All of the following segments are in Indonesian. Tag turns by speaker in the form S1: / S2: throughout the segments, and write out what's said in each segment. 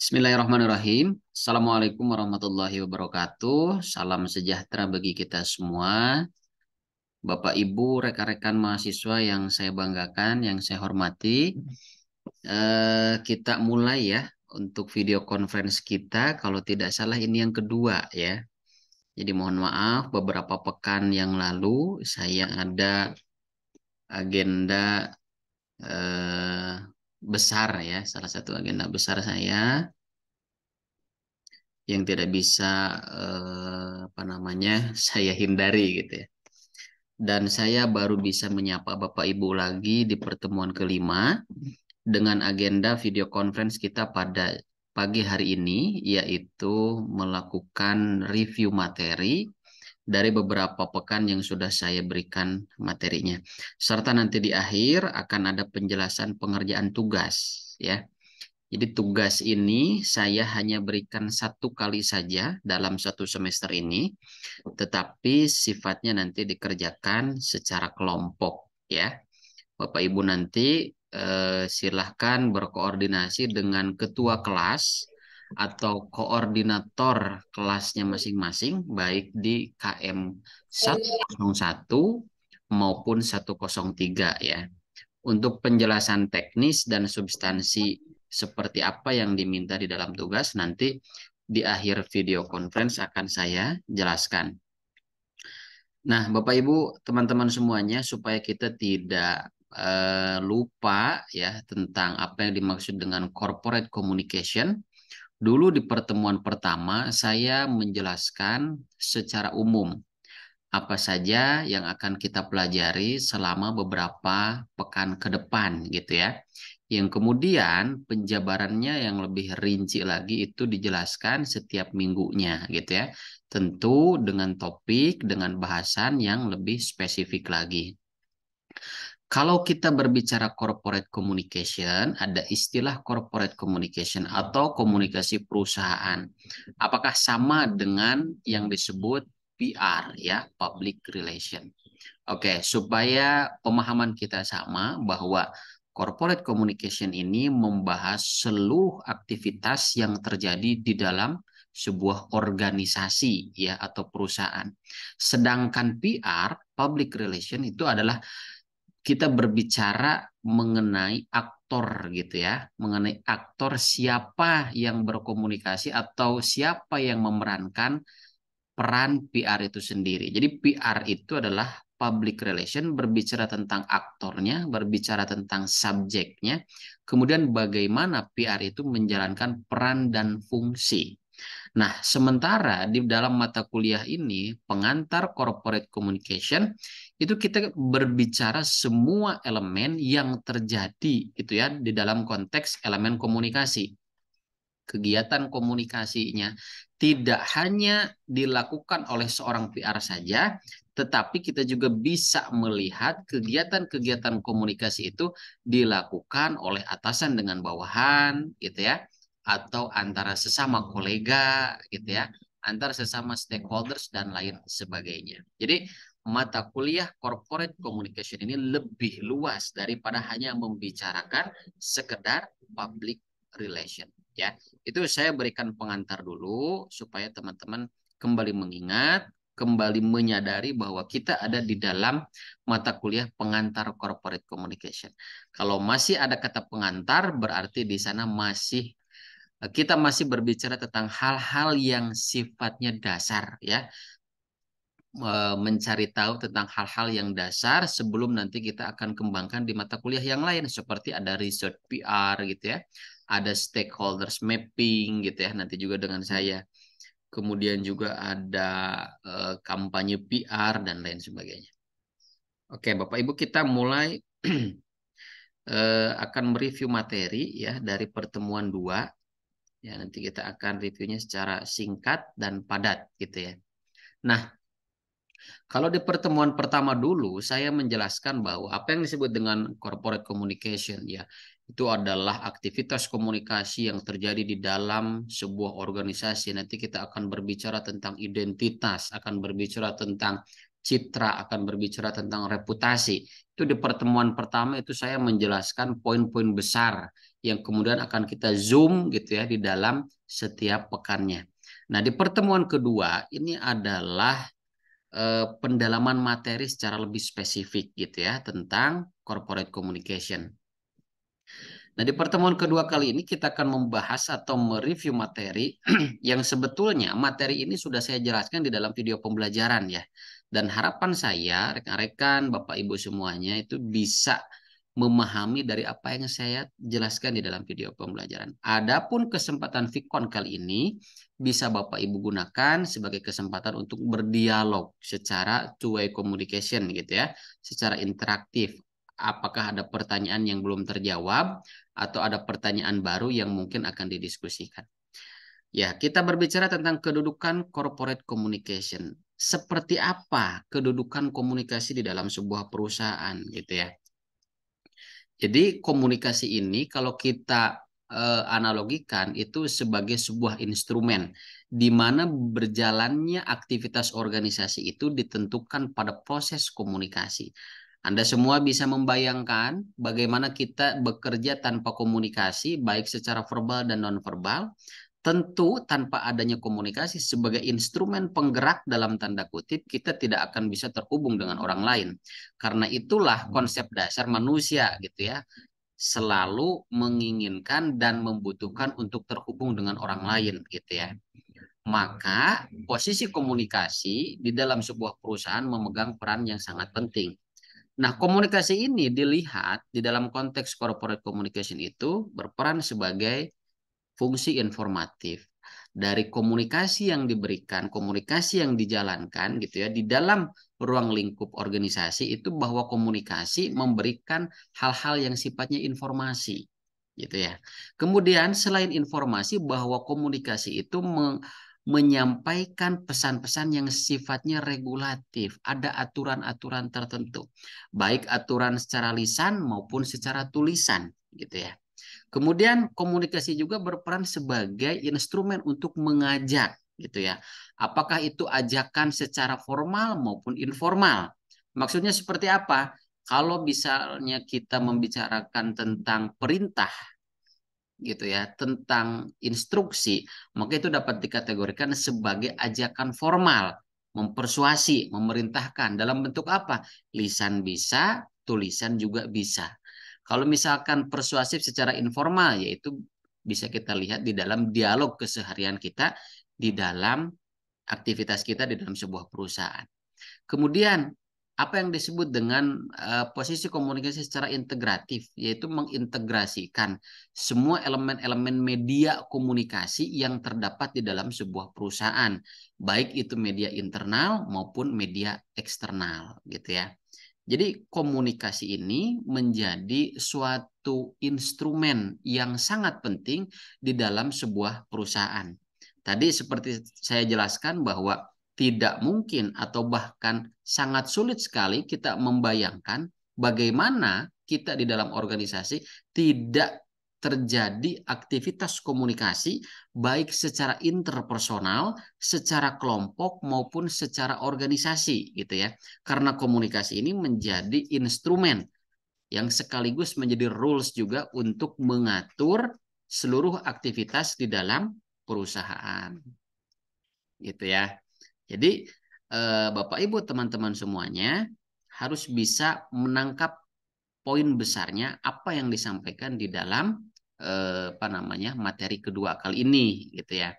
S1: Bismillahirrahmanirrahim. Assalamualaikum warahmatullahi wabarakatuh. Salam sejahtera bagi kita semua. Bapak, Ibu, rekan-rekan mahasiswa yang saya banggakan, yang saya hormati. Kita mulai ya untuk video conference kita. Kalau tidak salah ini yang kedua ya. Jadi mohon maaf beberapa pekan yang lalu saya ada agenda eh, besar ya. Salah satu agenda besar saya yang tidak bisa apa namanya saya hindari gitu ya. Dan saya baru bisa menyapa Bapak Ibu lagi di pertemuan kelima dengan agenda video conference kita pada pagi hari ini, yaitu melakukan review materi dari beberapa pekan yang sudah saya berikan materinya. Serta nanti di akhir akan ada penjelasan pengerjaan tugas ya. Jadi tugas ini saya hanya berikan satu kali saja dalam satu semester ini, tetapi sifatnya nanti dikerjakan secara kelompok ya. Bapak Ibu nanti silahkan berkoordinasi dengan ketua kelas atau koordinator kelasnya masing-masing, baik di KM 101 maupun 103 ya. Untuk penjelasan teknis dan substansi seperti apa yang diminta di dalam tugas nanti di akhir video conference akan saya jelaskan. Nah, Bapak Ibu, teman-teman semuanya supaya kita tidak lupa ya tentang apa yang dimaksud dengan corporate communication. Dulu di pertemuan pertama saya menjelaskan secara umum apa saja yang akan kita pelajari selama beberapa pekan ke depan gitu ya. Yang kemudian penjabarannya yang lebih rinci lagi itu dijelaskan setiap minggunya gitu ya. Tentu dengan topik, dengan bahasan yang lebih spesifik lagi. Kalau kita berbicara corporate communication, ada istilah corporate communication atau komunikasi perusahaan. Apakah sama dengan yang disebut PR ya, public relation? Oke, supaya pemahaman kita sama bahwa corporate communication ini membahas seluruh aktivitas yang terjadi di dalam sebuah organisasi ya atau perusahaan. Sedangkan PR, public relation itu adalah kita berbicara mengenai aktor gitu ya, mengenai aktor siapa yang berkomunikasi atau siapa yang memerankan peran PR itu sendiri. Jadi PR itu adalah public relation, berbicara tentang aktornya, berbicara tentang subjeknya, kemudian bagaimana PR itu menjalankan peran dan fungsi. Nah, sementara di dalam mata kuliah ini, pengantar corporate communication, itu kita berbicara semua elemen yang terjadi gitu ya di dalam konteks elemen komunikasi. Kegiatan komunikasinya tidak hanya dilakukan oleh seorang PR saja, tetapi kita juga bisa melihat kegiatan-kegiatan komunikasi itu dilakukan oleh atasan dengan bawahan gitu ya, atau antara sesama kolega gitu ya, antara sesama stakeholders dan lain sebagainya. Jadi mata kuliah corporate communication ini lebih luas daripada hanya membicarakan sekedar public relation ya. Itu saya berikan pengantar dulu supaya teman-teman kembali mengingat, kembali menyadari bahwa kita ada di dalam mata kuliah pengantar corporate communication. Kalau masih ada kata pengantar, berarti di sana kita masih berbicara tentang hal-hal yang sifatnya dasar ya, mencari tahu tentang hal-hal yang dasar sebelum nanti kita akan kembangkan di mata kuliah yang lain seperti ada research PR gitu ya, ada stakeholders mapping gitu ya nanti juga dengan saya. Kemudian juga ada kampanye PR dan lain sebagainya. Oke, Bapak Ibu kita mulai akan mereview materi ya dari pertemuan 2. Ya, nanti kita akan reviewnya secara singkat dan padat gitu ya. Nah, kalau di pertemuan pertama dulu, saya menjelaskan bahwa apa yang disebut dengan corporate communication, ya, itu adalah aktivitas komunikasi yang terjadi di dalam sebuah organisasi. Nanti kita akan berbicara tentang identitas, akan berbicara tentang citra, akan berbicara tentang reputasi. Itu di pertemuan pertama itu saya menjelaskan poin-poin besar yang kemudian akan kita zoom gitu ya di dalam setiap pekannya. Nah, di pertemuan kedua ini adalah pendalaman materi secara lebih spesifik gitu ya tentang corporate communication. Nah, di pertemuan kedua kali ini kita akan membahas atau mereview materi yang sebetulnya materi ini sudah saya jelaskan di dalam video pembelajaran ya. Dan harapan saya, rekan-rekan, Bapak Ibu semuanya itu bisa memahami dari apa yang saya jelaskan di dalam video pembelajaran. Adapun kesempatan Vicon kali ini bisa Bapak Ibu gunakan sebagai kesempatan untuk berdialog secara two-way communication gitu ya, secara interaktif. Apakah ada pertanyaan yang belum terjawab atau ada pertanyaan baru yang mungkin akan didiskusikan. Ya, kita berbicara tentang kedudukan corporate communication. Seperti apa kedudukan komunikasi di dalam sebuah perusahaan gitu ya. Jadi komunikasi ini kalau kita analogikan itu sebagai sebuah instrumen di mana berjalannya aktivitas organisasi itu ditentukan pada proses komunikasi. Anda semua bisa membayangkan bagaimana kita bekerja tanpa komunikasi, baik secara verbal dan nonverbal. Tentu tanpa adanya komunikasi sebagai instrumen penggerak dalam tanda kutip, kita tidak akan bisa terhubung dengan orang lain. Karena itulah konsep dasar manusia gitu ya, selalu menginginkan dan membutuhkan untuk terhubung dengan orang lain gitu ya. Maka posisi komunikasi di dalam sebuah perusahaan memegang peran yang sangat penting. Nah, komunikasi ini dilihat di dalam konteks corporate communication itu berperan sebagai fungsi informatif dari komunikasi yang diberikan, komunikasi yang dijalankan gitu ya di dalam ruang lingkup organisasi itu bahwa komunikasi memberikan hal-hal yang sifatnya informasi gitu ya. Kemudian selain informasi bahwa komunikasi itu menyampaikan pesan-pesan yang sifatnya regulatif, ada aturan-aturan tertentu, baik aturan secara lisan maupun secara tulisan gitu ya. Kemudian komunikasi juga berperan sebagai instrumen untuk mengajak gitu ya. Apakah itu ajakan secara formal maupun informal? Maksudnya seperti apa? Kalau misalnya kita membicarakan tentang perintah gitu ya, tentang instruksi, maka itu dapat dikategorikan sebagai ajakan formal, mempersuasi, memerintahkan dalam bentuk apa? Lisan bisa, tulisan juga bisa. Kalau misalkan persuasif secara informal, yaitu bisa kita lihat di dalam dialog keseharian kita, di dalam aktivitas kita di dalam sebuah perusahaan. Kemudian apa yang disebut dengan posisi komunikasi secara integratif, yaitu mengintegrasikan semua elemen-elemen media komunikasi yang terdapat di dalam sebuah perusahaan, baik itu media internal maupun media eksternal, gitu ya. Jadi komunikasi ini menjadi suatu instrumen yang sangat penting di dalam sebuah perusahaan. Tadi seperti saya jelaskan bahwa tidak mungkin atau bahkan sangat sulit sekali kita membayangkan bagaimana kita di dalam organisasi tidak terjadi aktivitas komunikasi baik secara interpersonal, secara kelompok maupun secara organisasi gitu ya. Karena komunikasi ini menjadi instrumen yang sekaligus menjadi rules juga untuk mengatur seluruh aktivitas di dalam perusahaan. Gitu ya. Jadi Bapak Ibu teman-teman semuanya harus bisa menangkap poin besarnya apa yang disampaikan di dalam materi kedua kali ini gitu ya.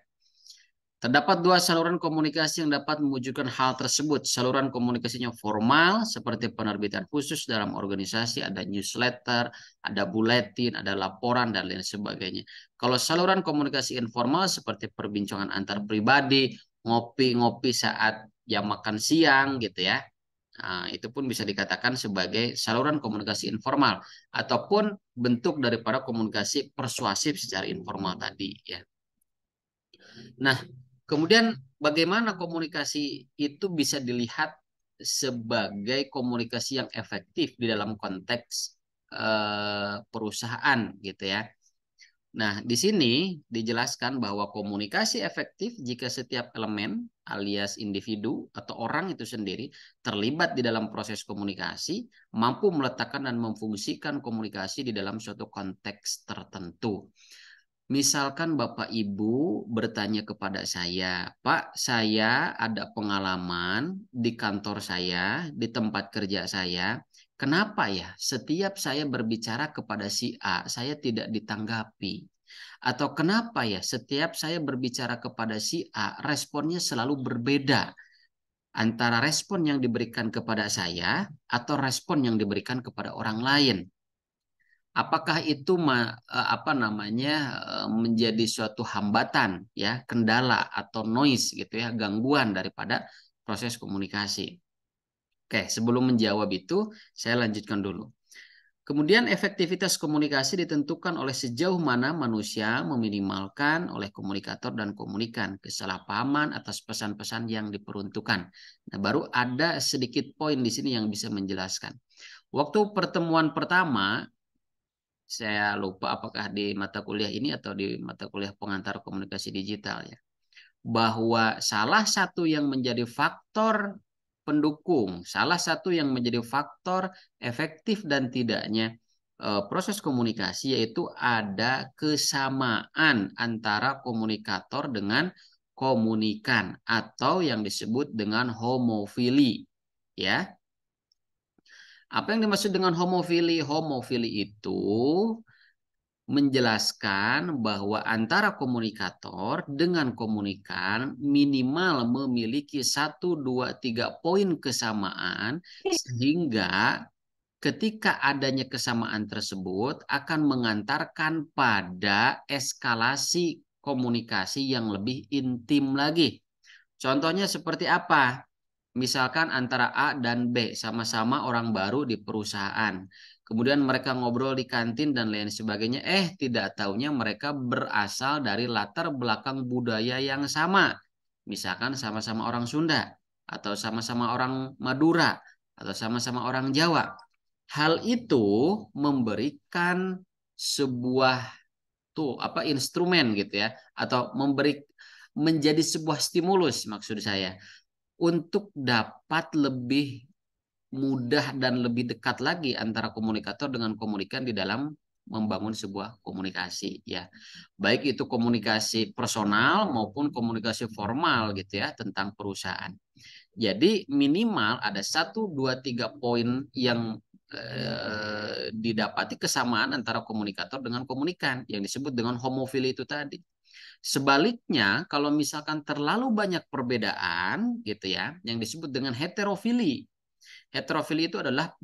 S1: Terdapat dua saluran komunikasi yang dapat mewujudkan hal tersebut. Saluran komunikasinya formal seperti penerbitan khusus dalam organisasi, ada newsletter, ada buletin, ada laporan dan lain sebagainya. Kalau saluran komunikasi informal seperti perbincangan antar pribadi, ngopi-ngopi saat jam makan siang gitu ya. Nah, itu pun bisa dikatakan sebagai saluran komunikasi informal ataupun bentuk daripada komunikasi persuasif secara informal tadi ya. Nah, kemudian bagaimana komunikasi itu bisa dilihat sebagai komunikasi yang efektif di dalam konteks perusahaan gitu ya. Nah, di sini dijelaskan bahwa komunikasi efektif jika setiap elemen alias individu atau orang itu sendiri terlibat di dalam proses komunikasi, mampu meletakkan dan memfungsikan komunikasi di dalam suatu konteks tertentu. Misalkan Bapak Ibu bertanya kepada saya, Pak, saya ada pengalaman di kantor saya, di tempat kerja saya. Kenapa ya setiap saya berbicara kepada si A, saya tidak ditanggapi? Atau kenapa ya setiap saya berbicara kepada si A, responnya selalu berbeda antara respon yang diberikan kepada saya atau respon yang diberikan kepada orang lain? Apakah itu apa namanya menjadi suatu hambatan ya, kendala atau noise gitu ya, gangguan daripada proses komunikasi? Oke, sebelum menjawab itu saya lanjutkan dulu. Kemudian efektivitas komunikasi ditentukan oleh sejauh mana manusia meminimalkan oleh komunikator dan komunikan kesalahpahaman atas pesan-pesan yang diperuntukkan. Nah, baru ada sedikit poin di sini yang bisa menjelaskan. Waktu pertemuan pertama, saya lupa apakah di mata kuliah ini atau di mata kuliah pengantar komunikasi digital ya, bahwa salah satu yang menjadi faktor pendukung, salah satu yang menjadi faktor efektif dan tidaknya proses komunikasi yaitu ada kesamaan antara komunikator dengan komunikan atau yang disebut dengan homofili ya. Apa yang dimaksud dengan homofili? Homofili itu menjelaskan bahwa antara komunikator dengan komunikan minimal memiliki 1, 2, 3 poin kesamaan sehingga ketika adanya kesamaan tersebut akan mengantarkan pada eskalasi komunikasi yang lebih intim lagi. Contohnya seperti apa? Misalkan antara A dan B sama-sama orang baru di perusahaan. Kemudian mereka ngobrol di kantin dan lain sebagainya. Tidak taunya mereka berasal dari latar belakang budaya yang sama. Misalkan sama-sama orang Sunda atau sama-sama orang Madura atau sama-sama orang Jawa. Hal itu memberikan sebuah instrumen gitu ya, atau menjadi sebuah stimulus maksud saya untuk dapat lebih mudah dan lebih dekat lagi antara komunikator dengan komunikan di dalam membangun sebuah komunikasi ya. Baik itu komunikasi personal maupun komunikasi formal gitu ya tentang perusahaan. Jadi minimal ada 1, 2, 3 poin yang didapati kesamaan antara komunikator dengan komunikan yang disebut dengan homofili itu tadi. Sebaliknya, kalau misalkan terlalu banyak perbedaan gitu ya, yang disebut dengan heterofili. Heterofili itu adalah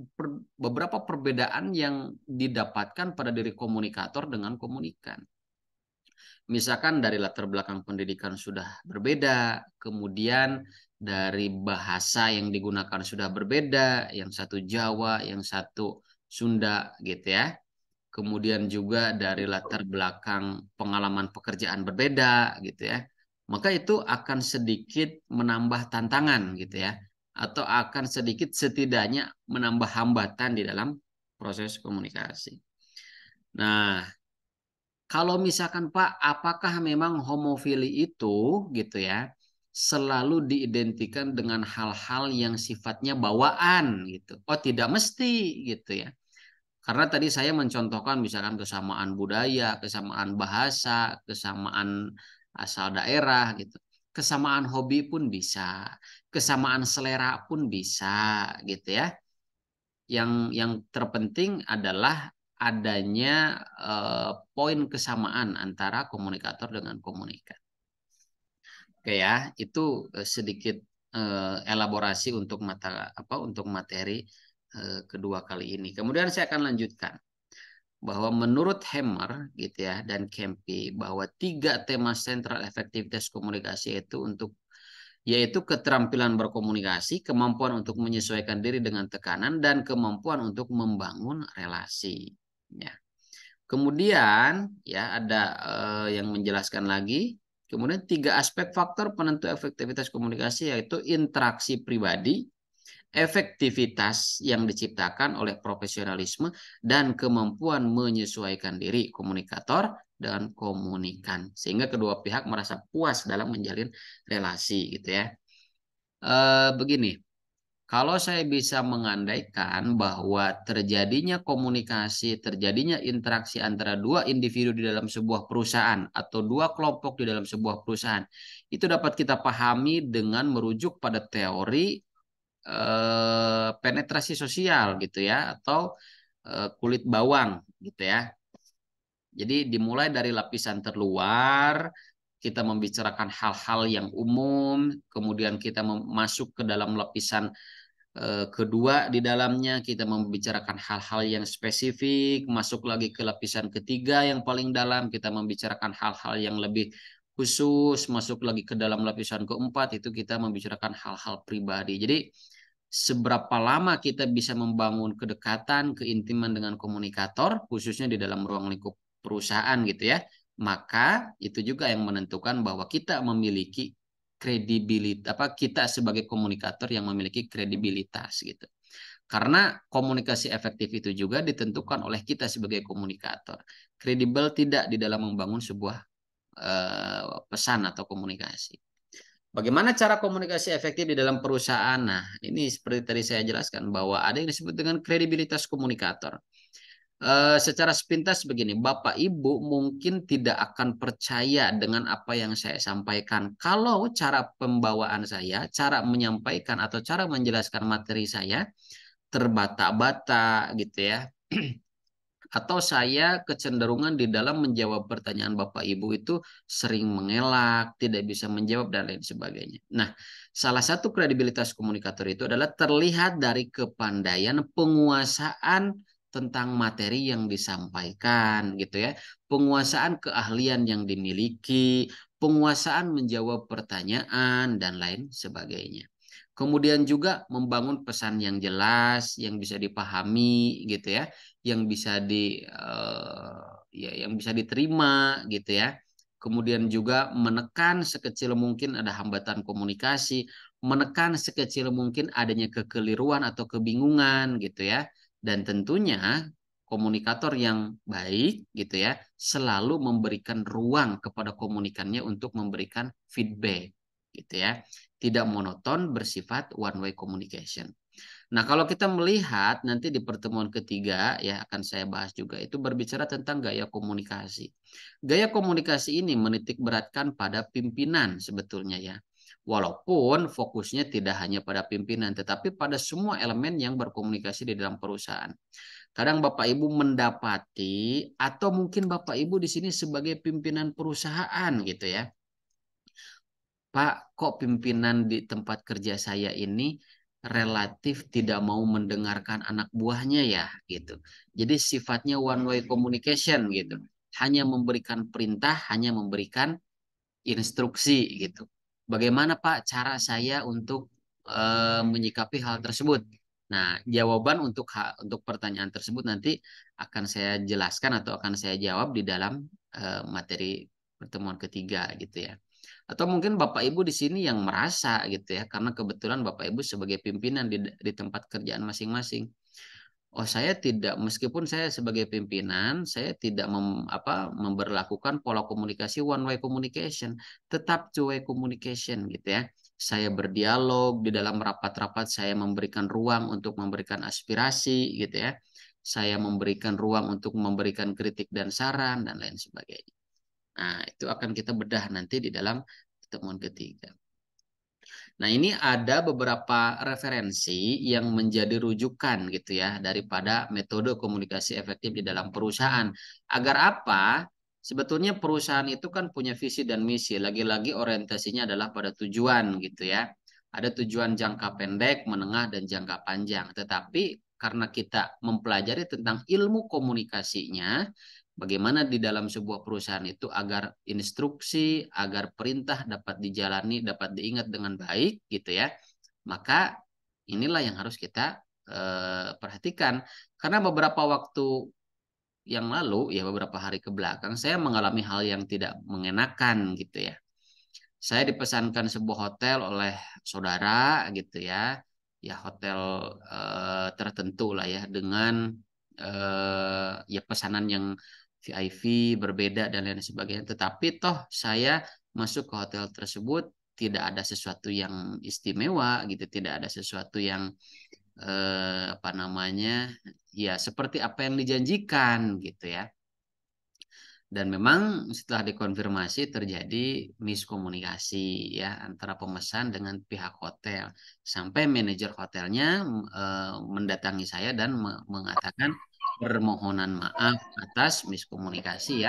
S1: beberapa perbedaan yang didapatkan pada diri komunikator dengan komunikan. Misalkan dari latar belakang pendidikan sudah berbeda, kemudian dari bahasa yang digunakan sudah berbeda, yang satu Jawa, yang satu Sunda gitu ya. Kemudian juga dari latar belakang pengalaman pekerjaan berbeda gitu ya. Maka itu akan sedikit menambah tantangan gitu ya. Atau akan sedikit setidaknya menambah hambatan di dalam proses komunikasi. Nah, kalau misalkan Pak, apakah memang homofili itu gitu ya selalu diidentikan dengan hal-hal yang sifatnya bawaan gitu? Oh, tidak mesti gitu ya. Karena tadi saya mencontohkan misalkan kesamaan budaya, kesamaan bahasa, kesamaan asal daerah gitu. Kesamaan hobi pun bisa, kesamaan selera pun bisa gitu ya. Yang terpenting adalah adanya poin kesamaan antara komunikator dengan komunikan. Oke ya, itu sedikit elaborasi untuk untuk materi kedua kali ini. Kemudian saya akan lanjutkan bahwa menurut Hammer gitu ya dan Kempe bahwa 3 tema sentral efektivitas komunikasi yaitu keterampilan berkomunikasi, kemampuan untuk menyesuaikan diri dengan tekanan dan kemampuan untuk membangun relasi. Ya. Kemudian ya ada yang menjelaskan lagi. Kemudian 3 aspek faktor penentu efektivitas komunikasi yaitu interaksi pribadi, efektivitas yang diciptakan oleh profesionalisme dan kemampuan menyesuaikan diri komunikator dan komunikan, sehingga kedua pihak merasa puas dalam menjalin relasi gitu ya. Begini, kalau saya bisa mengandaikan bahwa terjadinya komunikasi, terjadinya interaksi antara dua individu di dalam sebuah perusahaan atau dua kelompok di dalam sebuah perusahaan, itu dapat kita pahami dengan merujuk pada teori penetrasi sosial gitu ya, atau kulit bawang gitu ya. Jadi dimulai dari lapisan terluar, kita membicarakan hal-hal yang umum, kemudian kita masuk ke dalam lapisan kedua, di dalamnya kita membicarakan hal-hal yang spesifik, masuk lagi ke lapisan ketiga yang paling dalam, kita membicarakan hal-hal yang lebih khusus, masuk lagi ke dalam lapisan keempat, itu kita membicarakan hal-hal pribadi. Jadi seberapa lama kita bisa membangun kedekatan, keintiman dengan komunikator, khususnya di dalam ruang lingkup perusahaan gitu ya, maka itu juga yang menentukan bahwa kita memiliki kredibilitas, apa, kita sebagai komunikator yang memiliki kredibilitas gitu. Karena komunikasi efektif itu juga ditentukan oleh kita sebagai komunikator. Kredibel tidak di dalam membangun sebuah pesan atau komunikasi. Bagaimana cara komunikasi efektif di dalam perusahaan? Nah, ini seperti tadi saya jelaskan bahwa ada yang disebut dengan kredibilitas komunikator. Secara sepintas begini, Bapak Ibu mungkin tidak akan percaya dengan apa yang saya sampaikan kalau cara pembawaan saya, cara menyampaikan atau cara menjelaskan materi saya terbata-bata gitu ya. Atau saya kecenderungan di dalam menjawab pertanyaan Bapak Ibu itu sering mengelak, tidak bisa menjawab dan lain sebagainya. Nah, salah satu kredibilitas komunikator itu adalah terlihat dari kepandaian penguasaan tentang materi yang disampaikan gitu ya. Penguasaan keahlian yang dimiliki, penguasaan menjawab pertanyaan dan lain sebagainya. Kemudian juga membangun pesan yang jelas, yang bisa dipahami gitu ya, yang bisa ya yang bisa diterima gitu ya. Kemudian juga menekan sekecil mungkin ada hambatan komunikasi, menekan sekecil mungkin adanya kekeliruan atau kebingungan gitu ya. Dan tentunya komunikator yang baik gitu ya selalu memberikan ruang kepada komunikannya untuk memberikan feedback gitu ya. Tidak monoton, bersifat one way communication. Nah, kalau kita melihat nanti di pertemuan ketiga ya akan saya bahas juga itu berbicara tentang gaya komunikasi. Gaya komunikasi ini menitik beratkan pada pimpinan sebetulnya ya. Walaupun fokusnya tidak hanya pada pimpinan tetapi pada semua elemen yang berkomunikasi di dalam perusahaan. Kadang Bapak Ibu mendapati atau mungkin Bapak Ibu di sini sebagai pimpinan perusahaan gitu ya. Pak, kok pimpinan di tempat kerja saya ini relatif tidak mau mendengarkan anak buahnya ya, gitu. Jadi sifatnya one way communication gitu. Hanya memberikan perintah, hanya memberikan instruksi gitu. Bagaimana Pak cara saya untuk menyikapi hal tersebut? Nah, jawaban untuk pertanyaan tersebut nanti akan saya jelaskan atau akan saya jawab di dalam materi pertemuan ketiga gitu ya. Atau mungkin Bapak Ibu di sini yang merasa gitu ya, karena kebetulan Bapak Ibu sebagai pimpinan di tempat kerjaan masing-masing. Oh, saya tidak, meskipun saya sebagai pimpinan, saya tidak memberlakukan pola komunikasi one way communication, tetap two way communication gitu ya. Saya berdialog di dalam rapat-rapat, saya memberikan ruang untuk memberikan aspirasi gitu ya. Saya memberikan ruang untuk memberikan kritik dan saran dan lain sebagainya. Nah, itu akan kita bedah nanti di dalam pertemuan ketiga. Nah, ini ada beberapa referensi yang menjadi rujukan gitu ya daripada metode komunikasi efektif di dalam perusahaan. Agar apa? Sebetulnya perusahaan itu kan punya visi dan misi. Lagi-lagi orientasinya adalah pada tujuan gitu ya. Ada tujuan jangka pendek, menengah, dan jangka panjang. Tetapi karena kita mempelajari tentang ilmu komunikasinya, bagaimana di dalam sebuah perusahaan itu agar instruksi, agar perintah dapat dijalani, dapat diingat dengan baik gitu ya. Maka inilah yang harus kita perhatikan. Karena beberapa waktu yang lalu, ya beberapa hari ke belakang, saya mengalami hal yang tidak mengenakan gitu ya. Saya dipesankan sebuah hotel oleh saudara gitu ya, ya hotel tertentu lah ya dengan ya pesanan yang VIP berbeda dan lain sebagainya. Tetapi toh saya masuk ke hotel tersebut tidak ada sesuatu yang istimewa gitu, tidak ada sesuatu yang apa namanya ya seperti apa yang dijanjikan gitu ya. Dan memang setelah dikonfirmasi terjadi miskomunikasi ya antara pemesan dengan pihak hotel. Sampai manajer hotelnya mendatangi saya dan mengatakan permohonan maaf atas miskomunikasi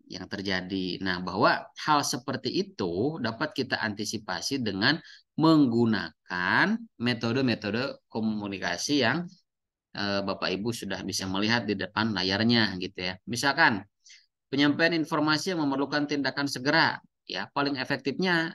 S1: yang terjadi. Nah, bahwa hal seperti itu dapat kita antisipasi dengan menggunakan metode-metode komunikasi yang Bapak Ibu sudah bisa melihat di depan layarnya gitu ya. Misalkan penyampaian informasi yang memerlukan tindakan segera, ya paling efektifnya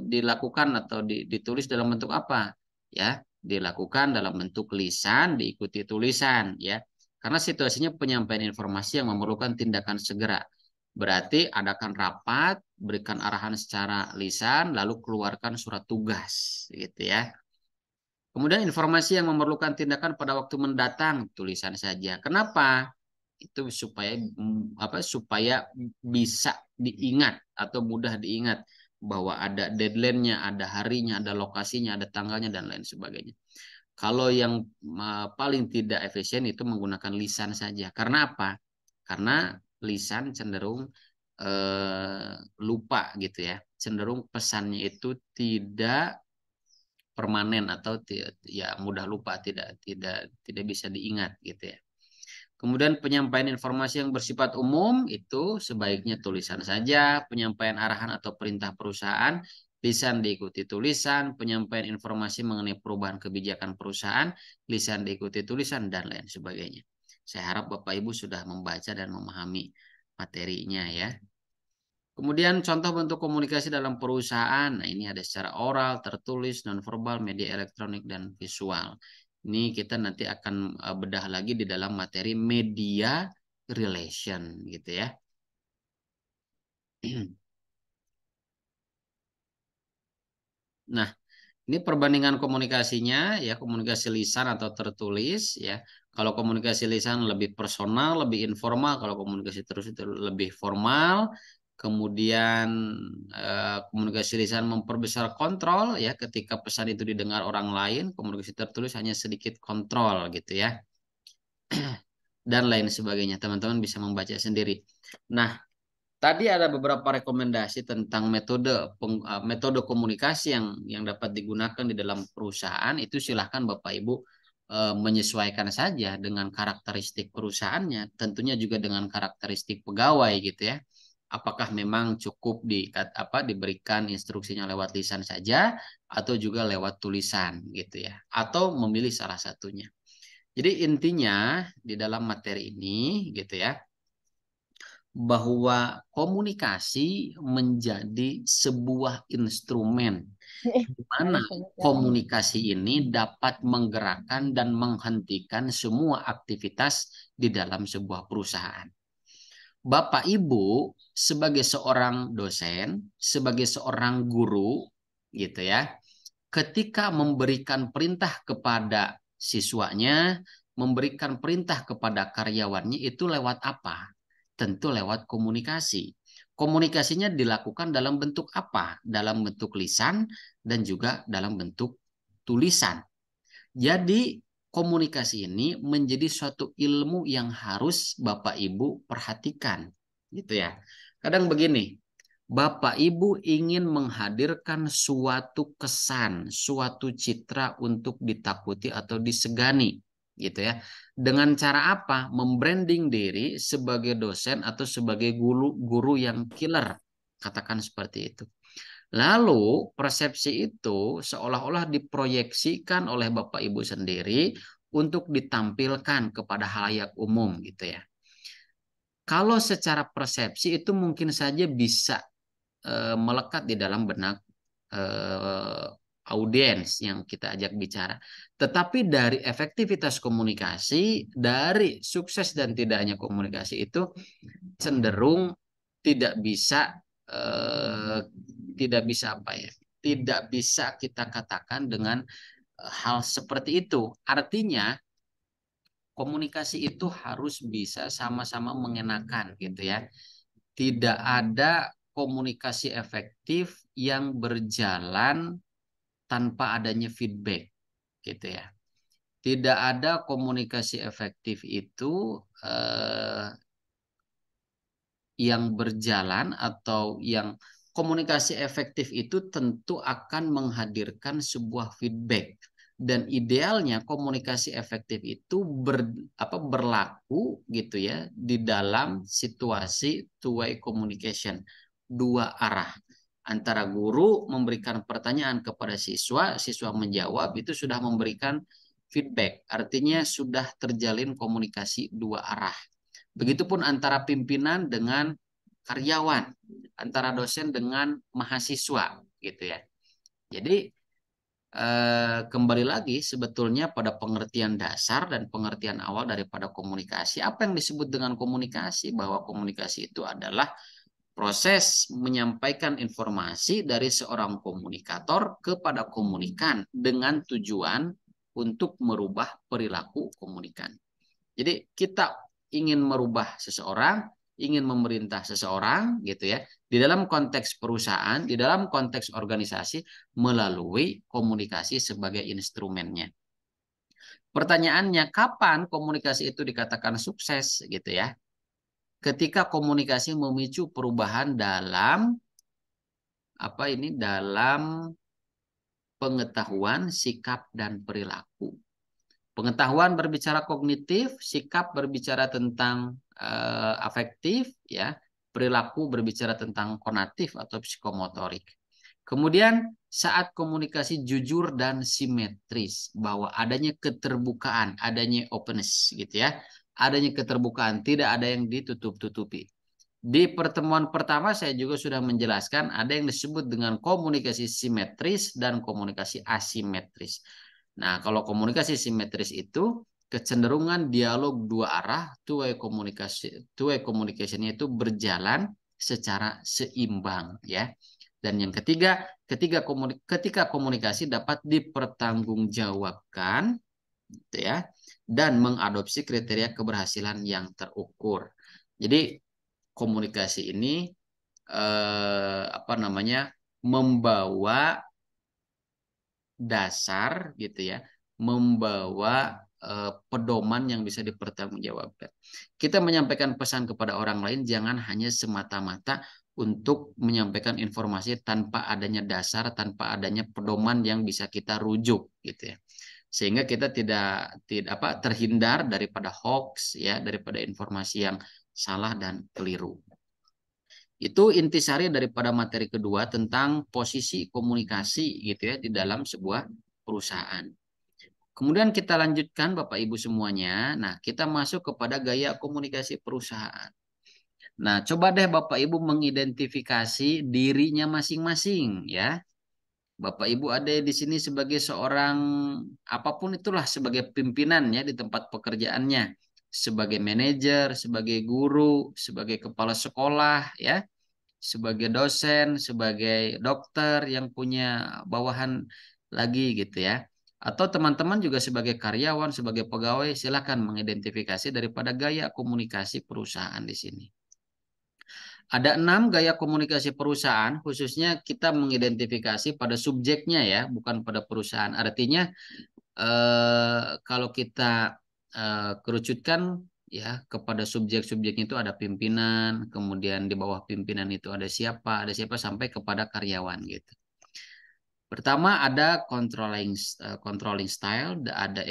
S1: dilakukan atau ditulis dalam bentuk apa? Ya, dilakukan dalam bentuk lisan diikuti tulisan, ya. Karena situasinya penyampaian informasi yang memerlukan tindakan segera. Berarti adakan rapat, berikan arahan secara lisan, lalu keluarkan surat tugas, gitu ya. Kemudian informasi yang memerlukan tindakan pada waktu mendatang, tulisan saja. Kenapa? Itu supaya supaya bisa diingat atau mudah diingat bahwa ada deadline-nya, ada harinya, ada lokasinya, ada tanggalnya dan lain sebagainya. Kalau yang paling tidak efisien itu menggunakan lisan saja. Karena apa? Karena lisan cenderung lupa gitu ya. Cenderung pesannya itu tidak permanen atau ya mudah lupa, tidak bisa diingat gitu ya. Kemudian penyampaian informasi yang bersifat umum itu sebaiknya tulisan saja, penyampaian arahan atau perintah perusahaan lisan diikuti tulisan, penyampaian informasi mengenai perubahan kebijakan perusahaan lisan diikuti tulisan dan lain sebagainya. Saya harap Bapak Ibu sudah membaca dan memahami materinya ya. Kemudian contoh bentuk komunikasi dalam perusahaan. Nah, ini ada secara oral, tertulis, nonverbal, media elektronik, dan visual. Ini kita nanti akan bedah lagi di dalam materi media relation gitu ya. Nah, ini perbandingan komunikasinya ya, komunikasi lisan atau tertulis ya. Kalau komunikasi lisan lebih personal, lebih informal, kalau komunikasi terus itu lebih formal. Kemudian komunikasi lisan memperbesar kontrol ya ketika pesan itu didengar orang lain, komunikasi tertulis hanya sedikit kontrol gitu ya. Dan lain sebagainya. Teman-teman bisa membaca sendiri. Nah, tadi ada beberapa rekomendasi tentang metode komunikasi yang dapat digunakan di dalam perusahaan. Itu silahkan Bapak Ibu menyesuaikan saja dengan karakteristik perusahaannya, tentunya juga dengan karakteristik pegawai gitu ya. Apakah memang cukup diberikan instruksinya lewat lisan saja atau juga lewat tulisan gitu ya, atau memilih salah satunya. Jadi intinya di dalam materi ini gitu ya, bahwa komunikasi menjadi sebuah instrumen di mana komunikasi ini dapat menggerakkan dan menghentikan semua aktivitas di dalam sebuah perusahaan. Bapak Ibu sebagai seorang dosen, sebagai seorang guru gitu ya, ketika memberikan perintah kepada siswanya, memberikan perintah kepada karyawannya itu lewat apa? Tentu lewat komunikasi. Komunikasinya dilakukan dalam bentuk apa? Dalam bentuk lisan dan juga dalam bentuk tulisan. Jadi komunikasi ini menjadi suatu ilmu yang harus Bapak Ibu perhatikan, gitu ya. Kadang begini, Bapak Ibu ingin menghadirkan suatu kesan, suatu citra untuk ditakuti atau disegani, gitu ya. Dengan cara apa? Membranding diri sebagai dosen atau sebagai guru yang killer, katakan seperti itu. Lalu persepsi itu seolah-olah diproyeksikan oleh Bapak Ibu sendiri untuk ditampilkan kepada halayak umum gitu ya. Kalau secara persepsi itu mungkin saja bisa melekat di dalam benak eh, audiens yang kita ajak bicara. Tetapi dari efektivitas komunikasi, dari sukses dan tidaknya komunikasi itu cenderung tidak bisa eh, tidak bisa apa ya? Tidak bisa kita katakan dengan hal seperti itu. Artinya komunikasi itu harus bisa sama-sama mengenakan gitu ya. Tidak ada komunikasi efektif yang berjalan tanpa adanya feedback gitu ya. Tidak ada komunikasi efektif itu yang berjalan atau yang komunikasi efektif itu tentu akan menghadirkan sebuah feedback. Dan idealnya komunikasi efektif itu berlaku gitu ya di dalam situasi two-way communication, dua arah. Antara guru memberikan pertanyaan kepada siswa, siswa menjawab, itu sudah memberikan feedback. Artinya sudah terjalin komunikasi dua arah. Begitupun antara pimpinan dengan karyawan, antara dosen dengan mahasiswa, gitu ya. Jadi kembali lagi sebetulnya pada pengertian dasar dan pengertian awal daripada komunikasi. Apa yang disebut dengan komunikasi? Bahwa komunikasi itu adalah proses menyampaikan informasi dari seorang komunikator kepada komunikan dengan tujuan untuk merubah perilaku komunikan. Jadi kita ingin merubah seseorang, ingin memerintah seseorang gitu ya, di dalam konteks perusahaan, di dalam konteks organisasi melalui komunikasi sebagai instrumennya. Pertanyaannya, kapan komunikasi itu dikatakan sukses gitu ya? Ketika komunikasi memicu perubahan dalam dalam pengetahuan, sikap dan perilaku. Pengetahuan berbicara kognitif, sikap berbicara tentang afektif, ya, perilaku berbicara tentang konatif atau psikomotorik. Kemudian saat komunikasi jujur dan simetris, bahwa adanya keterbukaan, adanya openness, gitu ya, adanya keterbukaan, tidak ada yang ditutup-tutupi. Di pertemuan pertama saya juga sudah menjelaskan ada yang disebut dengan komunikasi simetris dan komunikasi asimetris. Nah, kalau komunikasi simetris itu kecenderungan dialog dua arah, two-way communication itu berjalan secara seimbang ya. Dan yang ketiga, ketika komunikasi dapat dipertanggungjawabkan gitu ya dan mengadopsi kriteria keberhasilan yang terukur. Jadi komunikasi ini membawa dasar gitu ya, membawa pedoman yang bisa dipertanggungjawabkan. Kita menyampaikan pesan kepada orang lain jangan hanya semata-mata untuk menyampaikan informasi tanpa adanya dasar, tanpa adanya pedoman yang bisa kita rujuk gitu ya. Sehingga kita tidak terhindar daripada hoax ya, daripada informasi yang salah dan keliru. Itu intisari daripada materi kedua tentang posisi komunikasi gitu ya di dalam sebuah perusahaan. Kemudian kita lanjutkan Bapak Ibu semuanya. Nah, kita masuk kepada gaya komunikasi perusahaan. Nah, coba deh Bapak Ibu mengidentifikasi dirinya masing-masing ya. Bapak Ibu ada di sini sebagai seorang apapun itulah, sebagai pimpinan ya di tempat pekerjaannya, sebagai manajer, sebagai guru, sebagai kepala sekolah ya, sebagai dosen, sebagai dokter yang punya bawahan lagi gitu ya. Atau teman-teman juga sebagai karyawan, sebagai pegawai, silakan mengidentifikasi daripada gaya komunikasi perusahaan di sini. Ada 6 gaya komunikasi perusahaan, khususnya kita mengidentifikasi pada subjeknya ya, bukan pada perusahaan. Artinya kalau kita kerucutkan ya kepada subjek-subjeknya itu ada pimpinan, kemudian di bawah pimpinan itu ada siapa sampai kepada karyawan gitu. Pertama ada controlling style, ada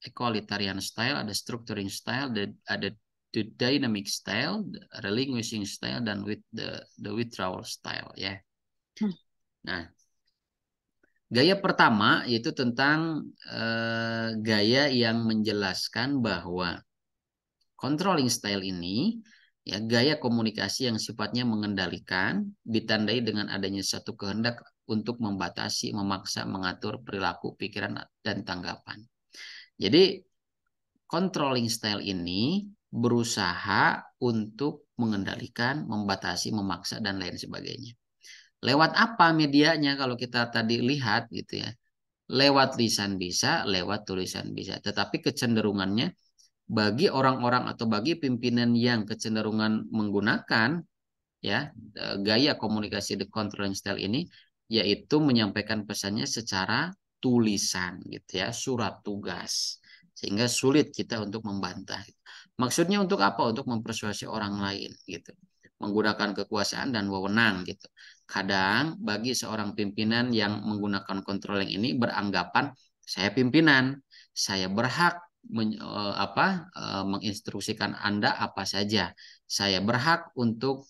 S1: equalitarian style, ada structuring style, ada the dynamic style, the relinquishing style, dan with the withdrawal style ya. Nah, gaya pertama yaitu tentang gaya yang menjelaskan bahwa controlling style ini ya gaya komunikasi yang sifatnya mengendalikan, ditandai dengan adanya satu kehendak untuk membatasi, memaksa, mengatur perilaku, pikiran dan tanggapan. Jadi controlling style ini berusaha untuk mengendalikan, membatasi, memaksa dan lain sebagainya. Lewat apa medianya kalau kita tadi lihat gitu ya. Lewat lisan bisa, lewat tulisan bisa. Tetapi kecenderungannya bagi orang-orang atau bagi pimpinan yang kecenderungan menggunakan ya gaya komunikasi the controlling style ini, yaitu menyampaikan pesannya secara tulisan gitu ya, surat tugas, sehingga sulit kita untuk membantah. Maksudnya untuk apa? Untuk mempersuasi orang lain gitu, menggunakan kekuasaan dan wewenang gitu. Kadang bagi seorang pimpinan yang menggunakan controlling ini beranggapan saya pimpinan, saya berhak menginstruksikan Anda apa saja. Saya berhak untuk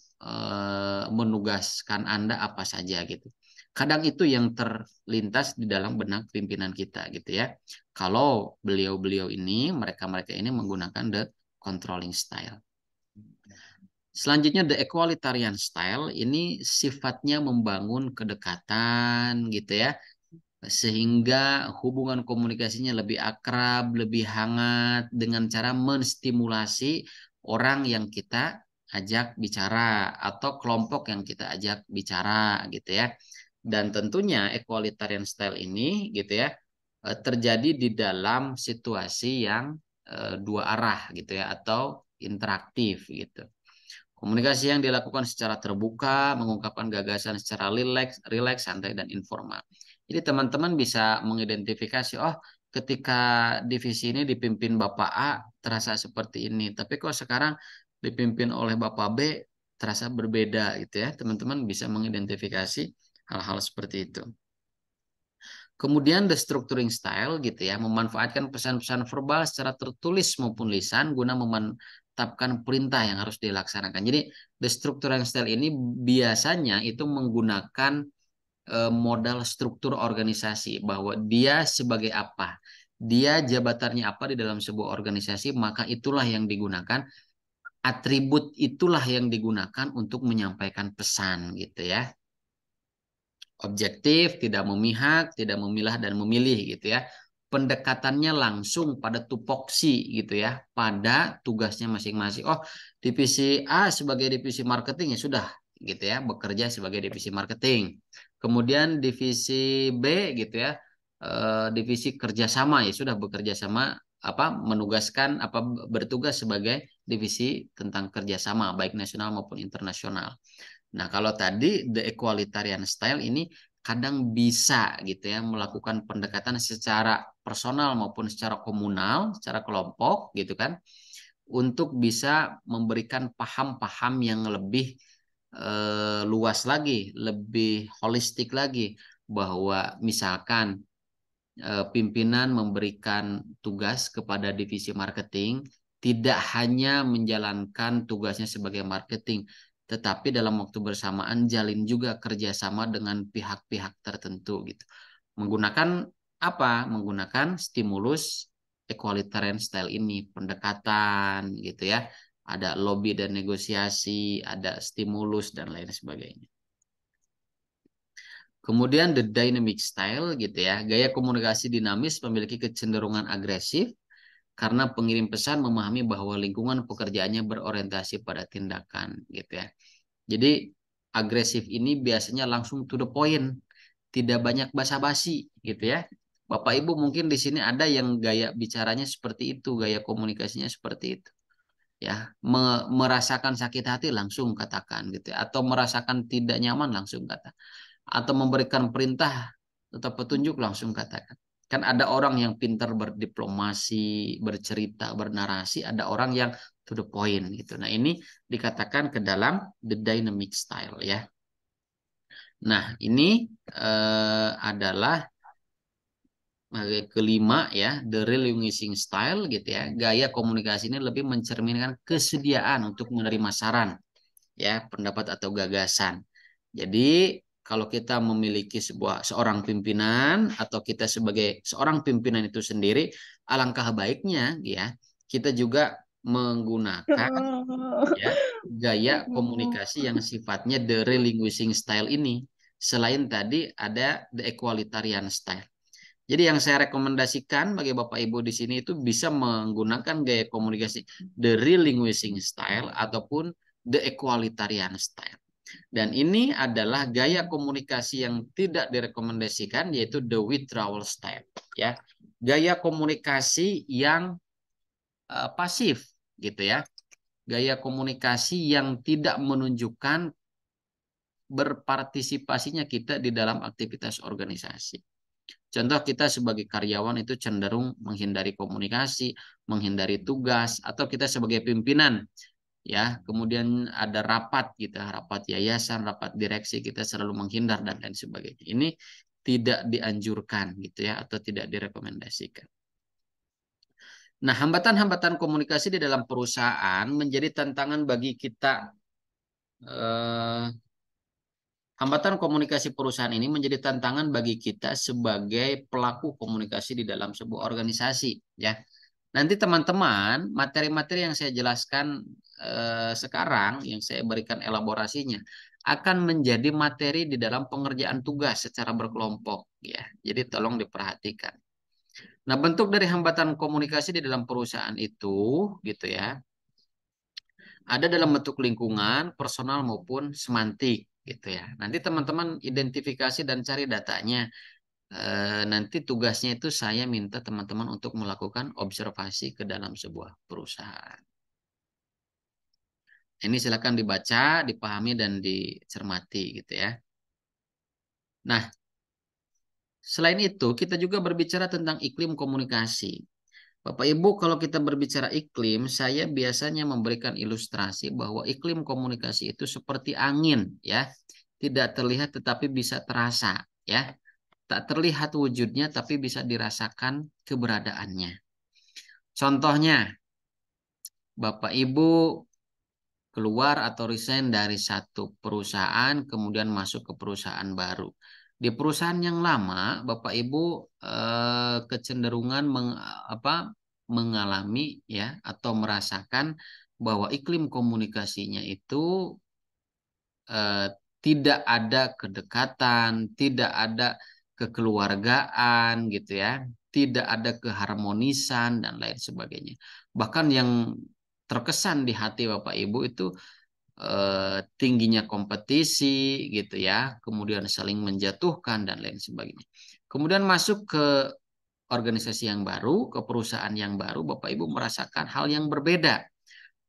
S1: menugaskan Anda apa saja gitu. Kadang itu yang terlintas di dalam benak pimpinan kita gitu ya. Kalau beliau-beliau ini, mereka-mereka ini menggunakan the controlling style. Selanjutnya the equalitarian style ini sifatnya membangun kedekatan gitu ya, sehingga hubungan komunikasinya lebih akrab, lebih hangat dengan cara menstimulasi orang yang kita ajak bicara atau kelompok yang kita ajak bicara gitu ya. Dan tentunya equalitarian style ini gitu ya terjadi di dalam situasi yang dua arah gitu ya atau interaktif gitu. Komunikasi yang dilakukan secara terbuka, mengungkapkan gagasan secara rileks, santai, dan informal. Jadi teman-teman bisa mengidentifikasi, oh ketika divisi ini dipimpin Bapak A terasa seperti ini, tapi kok sekarang dipimpin oleh Bapak B terasa berbeda gitu ya. Teman-teman bisa mengidentifikasi hal-hal seperti itu. Kemudian the structuring style gitu ya, memanfaatkan pesan-pesan verbal secara tertulis maupun lisan guna memantapkan perintah yang harus dilaksanakan. Jadi the structuring style ini biasanya itu menggunakan modal struktur organisasi, bahwa dia sebagai apa, dia jabatannya apa di dalam sebuah organisasi, maka itulah yang digunakan, atribut itulah yang digunakan untuk menyampaikan pesan gitu ya. Objektif, tidak memihak, tidak memilah dan memilih gitu ya. Pendekatannya langsung pada tupoksi gitu ya, pada tugasnya masing-masing. Oh, divisi A sebagai divisi marketing ya sudah gitu ya, bekerja sebagai divisi marketing. Kemudian divisi B gitu ya, divisi kerjasama ya sudah bekerja sama apa menugaskan apa bertugas sebagai divisi tentang kerjasama baik nasional maupun internasional. Nah, kalau tadi the equalitarian style ini kadang bisa gitu ya melakukan pendekatan secara personal maupun secara komunal, secara kelompok gitu kan, untuk bisa memberikan paham-paham yang lebih luas lagi, lebih holistik lagi, bahwa misalkan pimpinan memberikan tugas kepada divisi marketing, tidak hanya menjalankan tugasnya sebagai marketing, tetapi dalam waktu bersamaan jalin juga kerjasama dengan pihak-pihak tertentu gitu. Menggunakan apa? Menggunakan stimulus equalitarian style ini, pendekatan gitu ya. Ada lobby dan negosiasi, ada stimulus dan lain sebagainya. Kemudian the dynamic style gitu ya, gaya komunikasi dinamis memiliki kecenderungan agresif karena pengirim pesan memahami bahwa lingkungan pekerjaannya berorientasi pada tindakan gitu ya. Jadi agresif ini biasanya langsung to the point, tidak banyak basa-basi gitu ya. Bapak Ibu mungkin di sini ada yang gaya bicaranya seperti itu, gaya komunikasinya seperti itu. Ya, merasakan sakit hati langsung katakan gitu ya, atau merasakan tidak nyaman langsung kata, atau memberikan perintah atau petunjuk langsung katakan. Kan ada orang yang pintar berdiplomasi, bercerita, bernarasi, ada orang yang to the point gitu. Nah, ini dikatakan ke dalam the dynamic style ya. Nah, ini adalah kelima ya, the relinquishing style gitu ya. Gaya komunikasi ini lebih mencerminkan kesediaan untuk menerima saran ya, pendapat atau gagasan. Jadi kalau kita memiliki seorang pimpinan atau kita sebagai seorang pimpinan itu sendiri, alangkah baiknya ya kita juga menggunakan ya gaya komunikasi yang sifatnya the relinquishing style ini. Selain tadi ada the equalitarian style. Jadi yang saya rekomendasikan bagi Bapak Ibu di sini itu bisa menggunakan gaya komunikasi the relinquishing style ataupun the equalitarian style. Dan ini adalah gaya komunikasi yang tidak direkomendasikan, yaitu the withdrawal style, ya. Gaya komunikasi yang pasif gitu ya. Gaya komunikasi yang tidak menunjukkan berpartisipasinya kita di dalam aktivitas organisasi. Contoh, kita sebagai karyawan itu cenderung menghindari komunikasi, menghindari tugas, atau kita sebagai pimpinan ya, kemudian ada rapat gitu, rapat yayasan, rapat direksi, kita selalu menghindar dan lain sebagainya. Ini tidak dianjurkan gitu ya, atau tidak direkomendasikan. Nah, hambatan-hambatan komunikasi di dalam perusahaan menjadi tantangan bagi kita. Hambatan komunikasi perusahaan ini menjadi tantangan bagi kita sebagai pelaku komunikasi di dalam sebuah organisasi, ya. Nanti teman-teman, materi-materi yang saya jelaskan sekarang, yang saya berikan elaborasinya, akan menjadi materi di dalam pengerjaan tugas secara berkelompok, ya. Jadi tolong diperhatikan. Nah, bentuk dari hambatan komunikasi di dalam perusahaan itu, gitu ya, ada dalam bentuk lingkungan, personal maupun semantik gitu ya. Nanti teman-teman identifikasi dan cari datanya. Nanti tugasnya itu saya minta teman-teman untuk melakukan observasi ke dalam sebuah perusahaan. Ini silakan dibaca, dipahami dan dicermati gitu ya. Nah, selain itu kita juga berbicara tentang iklim komunikasi. Bapak Ibu, kalau kita berbicara iklim, saya biasanya memberikan ilustrasi bahwa iklim komunikasi itu seperti angin, ya. Tidak terlihat tetapi bisa terasa, ya. Tak terlihat wujudnya tapi bisa dirasakan keberadaannya. Contohnya, Bapak Ibu keluar atau resign dari satu perusahaan, kemudian masuk ke perusahaan baru. Di perusahaan yang lama, Bapak Ibu kecenderungan mengalami ya atau merasakan bahwa iklim komunikasinya itu eh, tidak ada kedekatan, tidak ada kekeluargaan gitu ya, tidak ada keharmonisan dan lain sebagainya. Bahkan yang terkesan di hati Bapak Ibu itu tingginya kompetisi gitu ya, kemudian saling menjatuhkan dan lain sebagainya. Kemudian masuk ke organisasi yang baru, ke perusahaan yang baru, Bapak Ibu merasakan hal yang berbeda.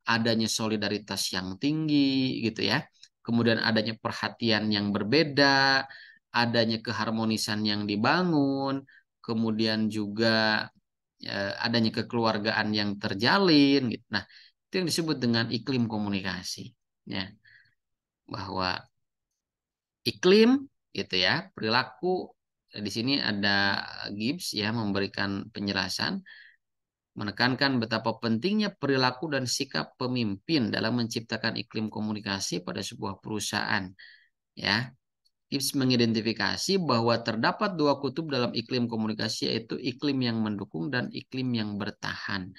S1: Adanya solidaritas yang tinggi gitu ya. Kemudian adanya perhatian yang berbeda, adanya keharmonisan yang dibangun, kemudian juga adanya kekeluargaan yang terjalin gitu. Nah, itu yang disebut dengan iklim komunikasi ya, bahwa iklim gitu ya, perilaku di sini ada Gibbs ya memberikan penjelasan, menekankan betapa pentingnya perilaku dan sikap pemimpin dalam menciptakan iklim komunikasi pada sebuah perusahaan ya. Gibbs mengidentifikasi bahwa terdapat dua kutub dalam iklim komunikasi, yaitu iklim yang mendukung dan iklim yang bertahan.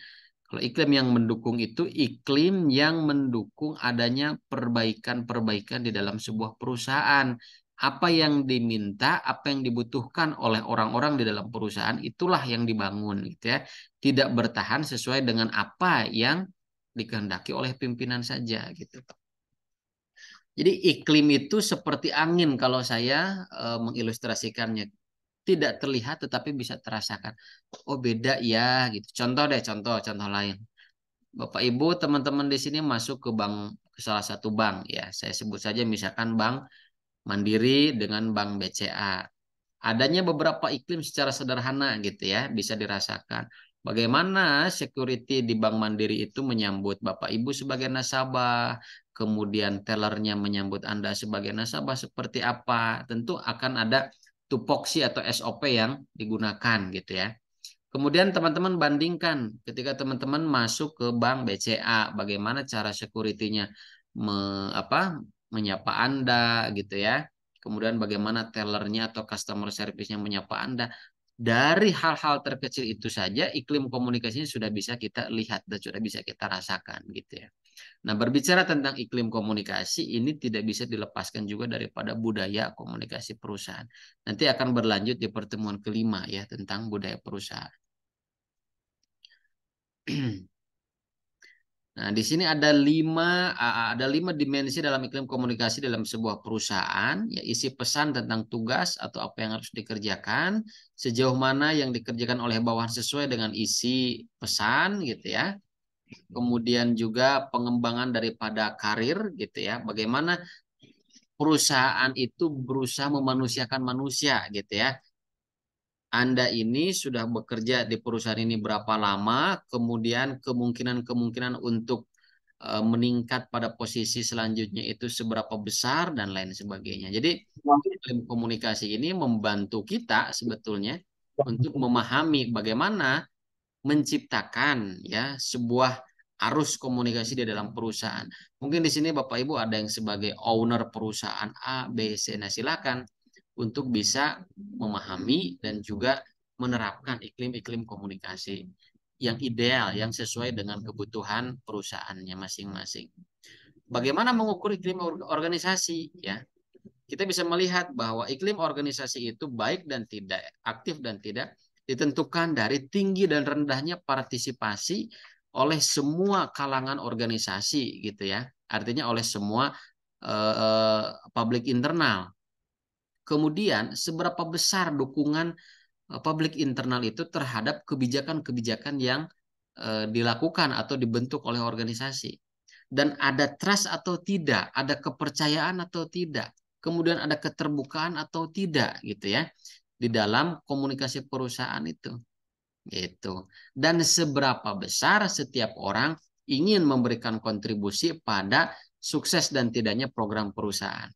S1: Kalau iklim yang mendukung itu iklim yang mendukung adanya perbaikan-perbaikan di dalam sebuah perusahaan. Apa yang diminta, apa yang dibutuhkan oleh orang-orang di dalam perusahaan itulah yang dibangun gitu ya. Tidak bertahan sesuai dengan apa yang dikehendaki oleh pimpinan saja gitu. Jadi iklim itu seperti angin kalau saya mengilustrasikannya. Tidak terlihat tetapi bisa terasakan. Oh beda ya gitu. Contoh deh, contoh lain. Bapak Ibu, teman-teman di sini masuk ke bank, ke salah satu bank ya. Saya sebut saja misalkan Bank Mandiri dengan Bank BCA. Adanya beberapa iklim secara sederhana gitu ya, bisa dirasakan. Bagaimana security di Bank Mandiri itu menyambut Bapak Ibu sebagai nasabah, kemudian tellernya menyambut Anda sebagai nasabah seperti apa. Tentu akan ada tupoksi atau SOP yang digunakan gitu ya. Kemudian teman-teman bandingkan ketika teman-teman masuk ke bank BCA, bagaimana cara security-nya menyapa Anda gitu ya. Kemudian bagaimana tellernya atau customer service-nya menyapa Anda. Dari hal-hal terkecil itu saja iklim komunikasinya sudah bisa kita lihat dan sudah bisa kita rasakan gitu ya. Nah, berbicara tentang iklim komunikasi ini tidak bisa dilepaskan juga daripada budaya komunikasi perusahaan. Nanti akan berlanjut di pertemuan kelima ya tentang budaya perusahaan. Nah, di sini ada lima dimensi dalam iklim komunikasi dalam sebuah perusahaan, ya isi pesan tentang tugas atau apa yang harus dikerjakan, sejauh mana yang dikerjakan oleh bawahan sesuai dengan isi pesan gitu ya. Kemudian juga pengembangan daripada karir gitu ya. Bagaimana perusahaan itu berusaha memanusiakan manusia gitu ya. Anda ini sudah bekerja di perusahaan ini berapa lama, kemudian kemungkinan-kemungkinan untuk meningkat pada posisi selanjutnya itu seberapa besar dan lain sebagainya. Jadi iklim komunikasi ini membantu kita sebetulnya untuk memahami bagaimana menciptakan ya sebuah arus komunikasi di dalam perusahaan. Mungkin di sini Bapak Ibu ada yang sebagai owner perusahaan A, B, C. Nah, silakan untuk bisa memahami dan juga menerapkan iklim-iklim komunikasi yang ideal, yang sesuai dengan kebutuhan perusahaannya masing-masing. Bagaimana mengukur iklim organisasi? Ya, kita bisa melihat bahwa iklim organisasi itu baik dan tidak, aktif dan tidak, ditentukan dari tinggi dan rendahnya partisipasi oleh semua kalangan organisasi, gitu ya. Artinya oleh semua publik internal. Kemudian, seberapa besar dukungan publik internal itu terhadap kebijakan-kebijakan yang dilakukan atau dibentuk oleh organisasi. Dan ada trust atau tidak, ada kepercayaan atau tidak, kemudian ada keterbukaan atau tidak gitu ya di dalam komunikasi perusahaan itu. Gitu. Dan seberapa besar setiap orang ingin memberikan kontribusi pada sukses dan tidaknya program perusahaan.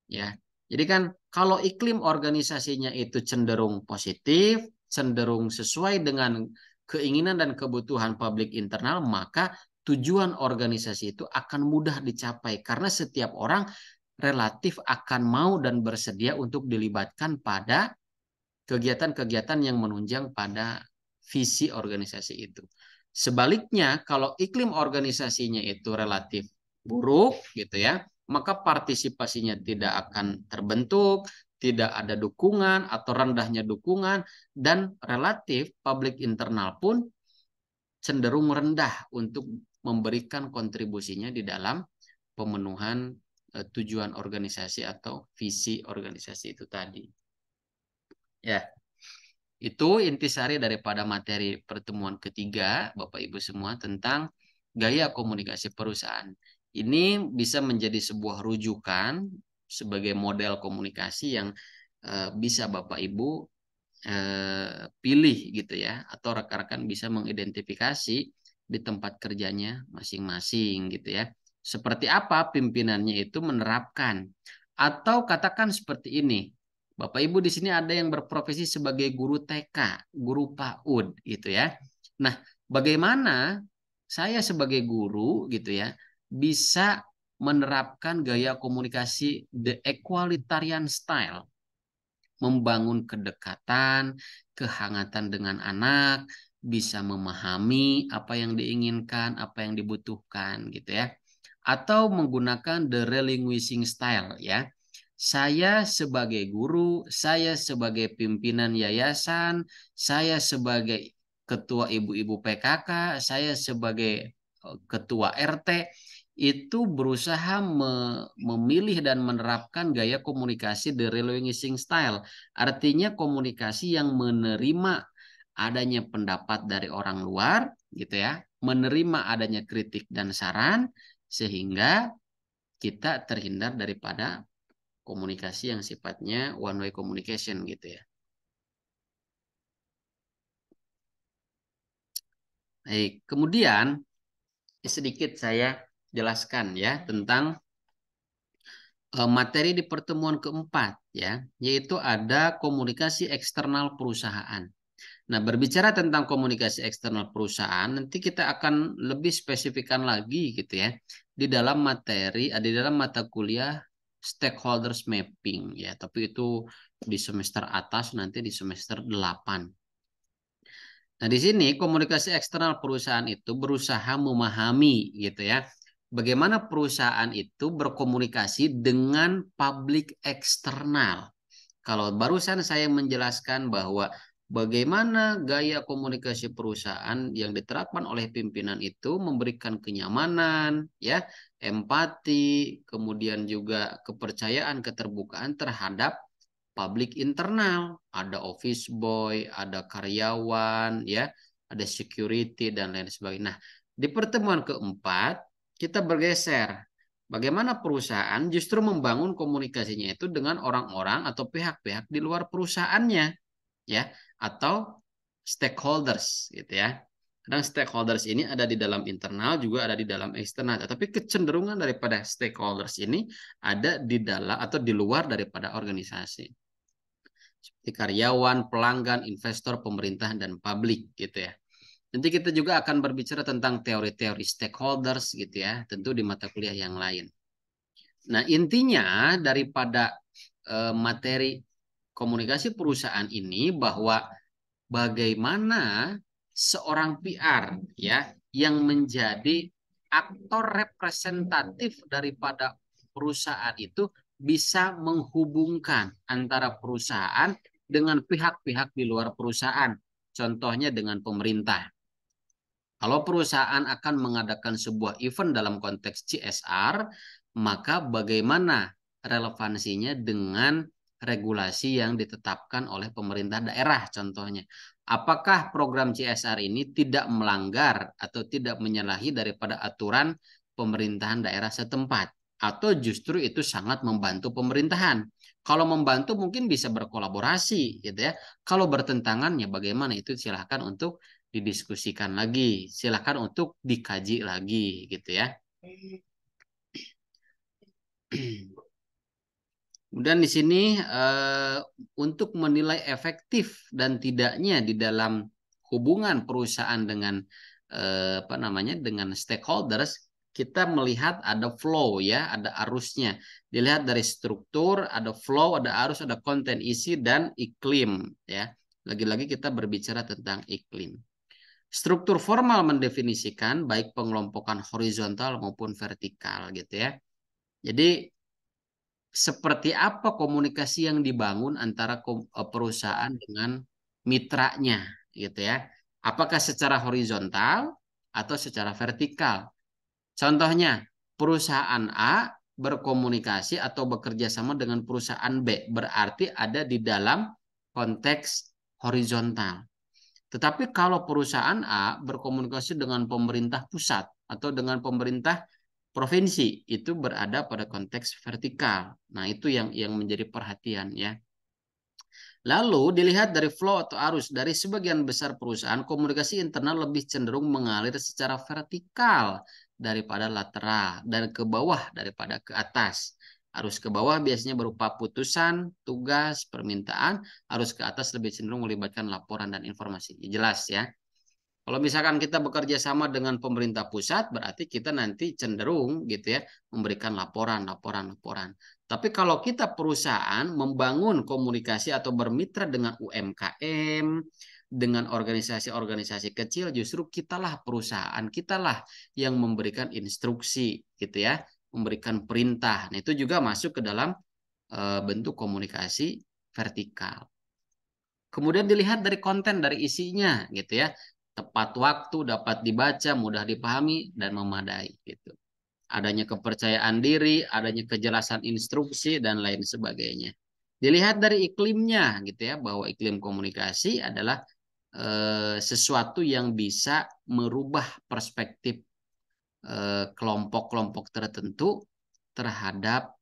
S1: Ya. Jadi kan kalau iklim organisasinya itu cenderung positif, cenderung sesuai dengan keinginan dan kebutuhan publik internal, maka tujuan organisasi itu akan mudah dicapai karena setiap orang relatif akan mau dan bersedia untuk dilibatkan pada kegiatan-kegiatan yang menunjang pada visi organisasi itu. Sebaliknya, kalau iklim organisasinya itu relatif buruk gitu ya, maka partisipasinya tidak akan terbentuk, tidak ada dukungan atau rendahnya dukungan, dan relatif publik internal pun cenderung rendah untuk memberikan kontribusinya di dalam pemenuhan tujuan organisasi atau visi organisasi itu tadi. Ya, itu intisari daripada materi pertemuan ketiga, Bapak Ibu semua, tentang gaya komunikasi perusahaan. Ini bisa menjadi sebuah rujukan sebagai model komunikasi yang bisa Bapak Ibu pilih gitu ya, atau rekan-rekan bisa mengidentifikasi di tempat kerjanya masing-masing gitu ya. Seperti apa pimpinannya itu menerapkan, atau katakan seperti ini. Bapak Ibu di sini ada yang berprofesi sebagai guru TK, guru PAUD gitu ya. Nah, bagaimana saya sebagai guru gitu ya bisa menerapkan gaya komunikasi the equalitarian style, membangun kedekatan, kehangatan dengan anak, bisa memahami apa yang diinginkan, apa yang dibutuhkan gitu ya. Atau menggunakan the relinquishing style ya. Saya sebagai guru, saya sebagai pimpinan yayasan, saya sebagai ketua ibu-ibu PKK, saya sebagai ketua RT, itu berusaha memilih dan menerapkan gaya komunikasi the relinquishing style. Artinya komunikasi yang menerima adanya pendapat dari orang luar, gitu ya, menerima adanya kritik dan saran, sehingga kita terhindar daripada komunikasi yang sifatnya one way communication gitu ya. Baik, kemudian sedikit saya jelaskan ya tentang materi di pertemuan keempat ya, yaitu ada komunikasi eksternal perusahaan. Nah, berbicara tentang komunikasi eksternal perusahaan, nanti kita akan lebih spesifikkan lagi gitu ya di dalam materi, di dalam mata kuliah stakeholders mapping ya, tapi itu di semester atas nanti di semester 8. Nah, di sini komunikasi eksternal perusahaan itu berusaha memahami gitu ya, bagaimana perusahaan itu berkomunikasi dengan publik eksternal. Kalau barusan saya menjelaskan bahwa bagaimana gaya komunikasi perusahaan yang diterapkan oleh pimpinan itu memberikan kenyamanan, ya, empati, kemudian juga kepercayaan, keterbukaan terhadap publik internal. Ada office boy, ada karyawan, ya, ada security dan lain sebagainya. Nah, di pertemuan keempat kita bergeser. Bagaimana perusahaan justru membangun komunikasinya itu dengan orang-orang atau pihak-pihak di luar perusahaannya, ya, atau stakeholders gitu ya. Kadang stakeholders ini ada di dalam internal juga ada di dalam eksternal, tapi kecenderungan daripada stakeholders ini ada di dalam atau di luar daripada organisasi. Seperti karyawan, pelanggan, investor, pemerintah dan publik gitu ya. Nanti kita juga akan berbicara tentang teori-teori stakeholders gitu ya, tentu di mata kuliah yang lain. Nah, intinya daripada materi komunikasi perusahaan ini bahwa bagaimana seorang PR ya yang menjadi aktor representatif daripada perusahaan itu bisa menghubungkan antara perusahaan dengan pihak-pihak di luar perusahaan. Contohnya dengan pemerintah. Kalau perusahaan akan mengadakan sebuah event dalam konteks CSR, maka bagaimana relevansinya dengan regulasi yang ditetapkan oleh pemerintah daerah contohnya. Apakah program CSR ini tidak melanggar atau tidak menyalahi daripada aturan pemerintahan daerah setempat? Atau justru itu sangat membantu pemerintahan? Kalau membantu mungkin bisa berkolaborasi gitu ya. Kalau bertentangan ya bagaimana itu silahkan untuk didiskusikan lagi. Silahkan untuk dikaji lagi gitu ya. Kemudian di sini untuk menilai efektif dan tidaknya di dalam hubungan perusahaan dengan apa namanya dengan stakeholders, kita melihat ada flow ya, ada arusnya. Dilihat dari struktur, ada flow, ada arus, ada konten isi dan iklim ya. Lagi-lagi kita berbicara tentang iklim. Struktur formal mendefinisikan baik pengelompokan horizontal maupun vertikal gitu ya. Jadi seperti apa komunikasi yang dibangun antara perusahaan dengan mitranya gitu ya. Apakah secara horizontal atau secara vertikal? Contohnya, perusahaan A berkomunikasi atau bekerja sama dengan perusahaan B, berarti ada di dalam konteks horizontal. Tetapi kalau perusahaan A berkomunikasi dengan pemerintah pusat atau dengan pemerintah provinsi, itu berada pada konteks vertikal. Nah, itu yang menjadi perhatian ya. Lalu dilihat dari flow atau arus dari sebagian besar perusahaan, komunikasi internal lebih cenderung mengalir secara vertikal daripada lateral dan ke bawah daripada ke atas. Arus ke bawah biasanya berupa putusan, tugas, permintaan. Arus ke atas lebih cenderung melibatkan laporan dan informasi. Jelas ya. Kalau misalkan kita bekerja sama dengan pemerintah pusat, berarti kita nanti cenderung gitu ya memberikan laporan, laporan, laporan. Tapi kalau kita perusahaan membangun komunikasi atau bermitra dengan UMKM, dengan organisasi-organisasi kecil, justru kitalah perusahaan, kitalah yang memberikan instruksi gitu ya, memberikan perintah. Nah, itu juga masuk ke dalam bentuk komunikasi vertikal. Kemudian dilihat dari konten, dari isinya gitu ya. Tepat waktu, dapat dibaca, mudah dipahami, dan memadai gitu. Adanya kepercayaan diri, adanya kejelasan instruksi, dan lain sebagainya. Dilihat dari iklimnya gitu ya, bahwa iklim komunikasi adalah sesuatu yang bisa merubah perspektif kelompok-kelompok tertentu terhadap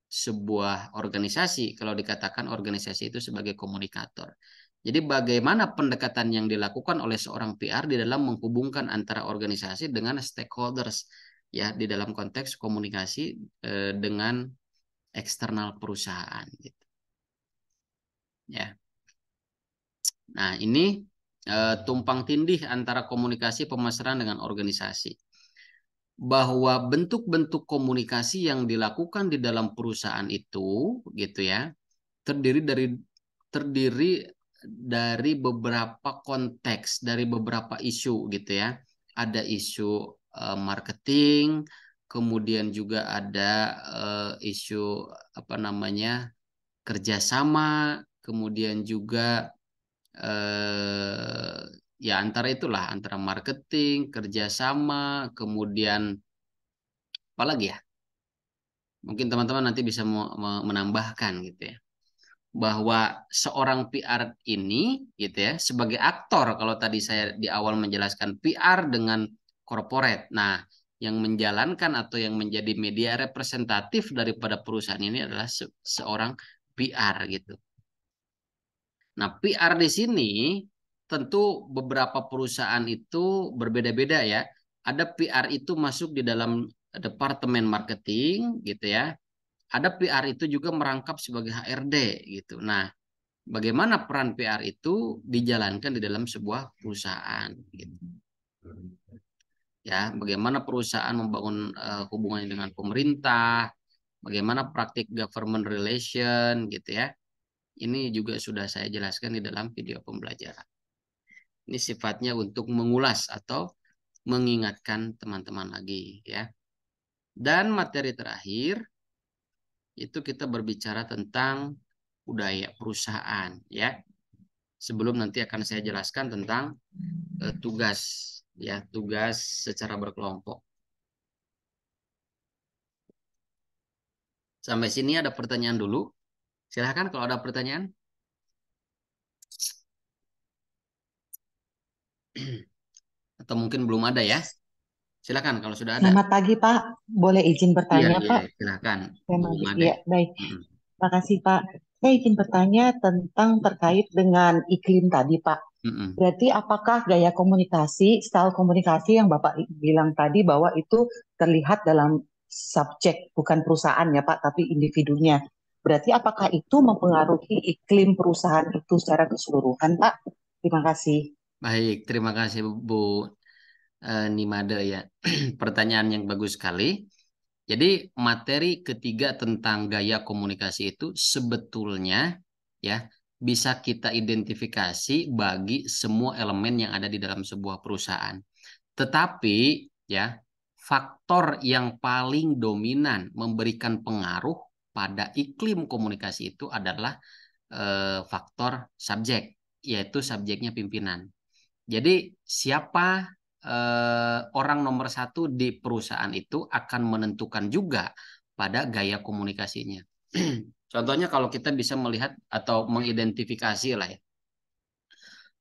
S1: sebuah organisasi, kalau dikatakan organisasi itu sebagai komunikator. Jadi bagaimana pendekatan yang dilakukan oleh seorang PR di dalam menghubungkan antara organisasi dengan stakeholders ya di dalam konteks komunikasi dengan eksternal perusahaan gitu. Ya. Nah, ini tumpang tindih antara komunikasi pemasaran dengan organisasi. Bahwa bentuk-bentuk komunikasi yang dilakukan di dalam perusahaan itu gitu ya terdiri dari beberapa konteks, dari beberapa isu gitu ya. Ada isu marketing, kemudian juga ada isu apa namanya kerjasama, kemudian juga Ya antara itulah, antara marketing, kerjasama, kemudian apa lagi ya? Mungkin teman-teman nanti bisa menambahkan gitu ya, bahwa seorang PR ini gitu ya sebagai aktor, kalau tadi saya di awal menjelaskan PR dengan corporate. Nah, yang menjalankan atau yang menjadi media representatif daripada perusahaan ini adalah seorang PR gitu. Nah, PR di sini tentu beberapa perusahaan itu berbeda-beda ya. Ada PR itu masuk di dalam departemen marketing gitu ya. Ada PR itu juga merangkap sebagai HRD gitu. Nah, bagaimana peran PR itu dijalankan di dalam sebuah perusahaan gitu. Ya, bagaimana perusahaan membangun hubungannya dengan pemerintah, bagaimana praktik government relation gitu ya. Ini juga sudah saya jelaskan di dalam video pembelajaran. Ini sifatnya untuk mengulas atau mengingatkan teman-teman lagi ya. Dan materi terakhir itu kita berbicara tentang budaya perusahaan ya. Sebelum nanti akan saya jelaskan tentang tugas ya, tugas secara berkelompok. Sampai sini ada pertanyaan dulu. Silahkan kalau ada pertanyaan. Atau mungkin belum ada ya. Silahkan kalau sudah ada.
S2: Selamat pagi, Pak. Boleh izin
S1: Iya,
S2: bertanya,
S1: iya,
S2: Pak?
S1: silahkan
S2: Saya
S1: Bu
S2: Made.
S1: Made.
S2: Iya, baik.
S1: Mm,
S2: Terima kasih, Pak. Saya izin bertanya tentang terkait dengan iklim tadi, Pak.
S1: mm.
S2: Berarti apakah gaya komunikasi, style komunikasi yang Bapak bilang tadi bahwa itu terlihat dalam subjek, bukan perusahaan ya, Pak, tapi individunya. Berarti apakah itu mempengaruhi iklim perusahaan itu secara keseluruhan, Pak? Terima kasih.
S1: Baik, terima kasih Bu Nimade ya. Pertanyaan yang bagus sekali. Jadi materi ketiga tentang gaya komunikasi itu sebetulnya ya bisa kita identifikasi bagi semua elemen yang ada di dalam sebuah perusahaan. Tetapi ya faktor yang paling dominan memberikan pengaruh pada iklim komunikasi itu adalah faktor subjek, yaitu subjeknya pimpinan. Jadi siapa orang nomor satu di perusahaan itu akan menentukan juga pada gaya komunikasinya. Contohnya kalau kita bisa melihat atau mengidentifikasi lah ya,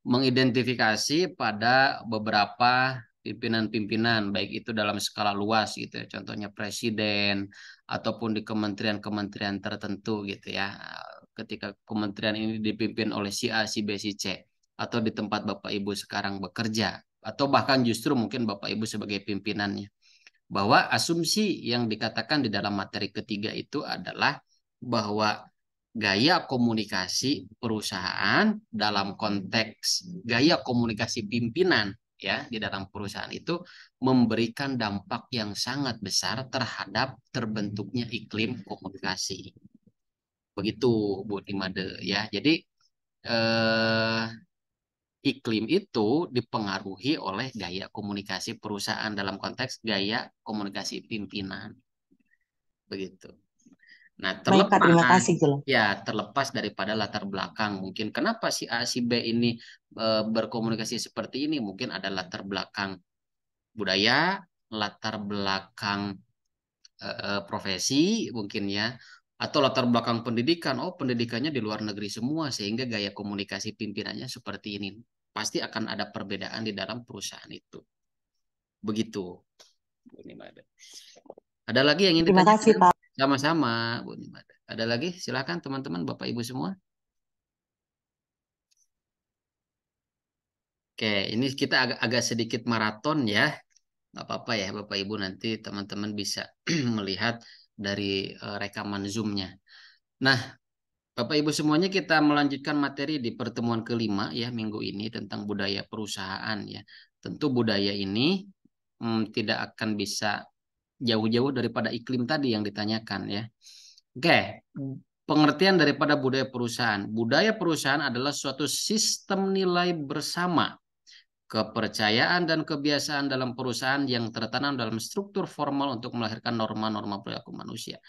S1: mengidentifikasi pada beberapa pimpinan-pimpinan, baik itu dalam skala luas gitu ya, contohnya presiden ataupun di kementerian-kementerian tertentu gitu ya. Ketika kementerian ini dipimpin oleh si A, si B, si C, atau di tempat Bapak Ibu sekarang bekerja, atau bahkan justru mungkin Bapak Ibu sebagai pimpinannya. Bahwa asumsi yang dikatakan di dalam materi ketiga itu adalah bahwa gaya komunikasi perusahaan dalam konteks gaya komunikasi pimpinan ya di dalam perusahaan itu memberikan dampak yang sangat besar terhadap terbentuknya iklim komunikasi. Begitu Bu Timade ya. Jadi eh, iklim itu dipengaruhi oleh gaya komunikasi perusahaan dalam konteks gaya komunikasi pimpinan. Begitu. Nah,
S2: Baik, Pak. Terima
S1: terlepas
S2: kasih, jelas.
S1: ya terlepas daripada latar belakang mungkin kenapa si A si B ini berkomunikasi seperti ini, mungkin ada latar belakang budaya, latar belakang profesi mungkin ya, atau latar belakang pendidikan. Oh, pendidikannya di luar negeri semua sehingga gaya komunikasi pimpinannya seperti ini. Pasti akan ada perbedaan di dalam perusahaan itu. Begitu, Bu Nimade. Ada lagi yang ingin
S2: Terima kasih,
S1: ditanyakan?
S2: Pak.
S1: Sama-sama, Bu Nimade. Ada lagi? Silakan teman-teman, Bapak Ibu semua. Oke, ini kita agak sedikit maraton ya. Nggak apa-apa ya, Bapak Ibu nanti teman-teman bisa melihat dari rekaman Zoom-nya. Nah, Bapak Ibu semuanya kita melanjutkan materi di pertemuan kelima ya minggu ini tentang budaya perusahaan ya. Tentu budaya ini tidak akan bisa jauh-jauh daripada iklim tadi yang ditanyakan ya. Oke, pengertian daripada budaya perusahaan. Budaya perusahaan adalah suatu sistem nilai bersama, kepercayaan dan kebiasaan dalam perusahaan yang tertanam dalam struktur formal untuk melahirkan norma-norma perilaku manusia.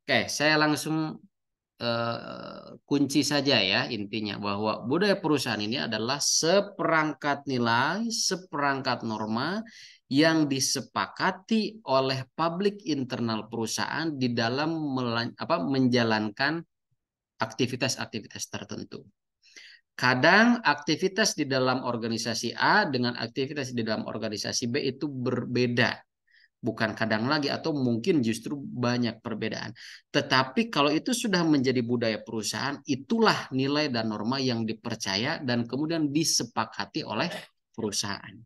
S1: Oke, saya langsung kunci saja ya intinya bahwa budaya perusahaan ini adalah seperangkat nilai, seperangkat norma yang disepakati oleh publik internal perusahaan di dalam menjalankan aktivitas-aktivitas tertentu. Kadang aktivitas di dalam organisasi A dengan aktivitas di dalam organisasi B itu berbeda. Bukan kadang lagi atau mungkin justru banyak perbedaan. Tetapi kalau itu sudah menjadi budaya perusahaan, itulah nilai dan norma yang dipercaya dan kemudian disepakati oleh perusahaan.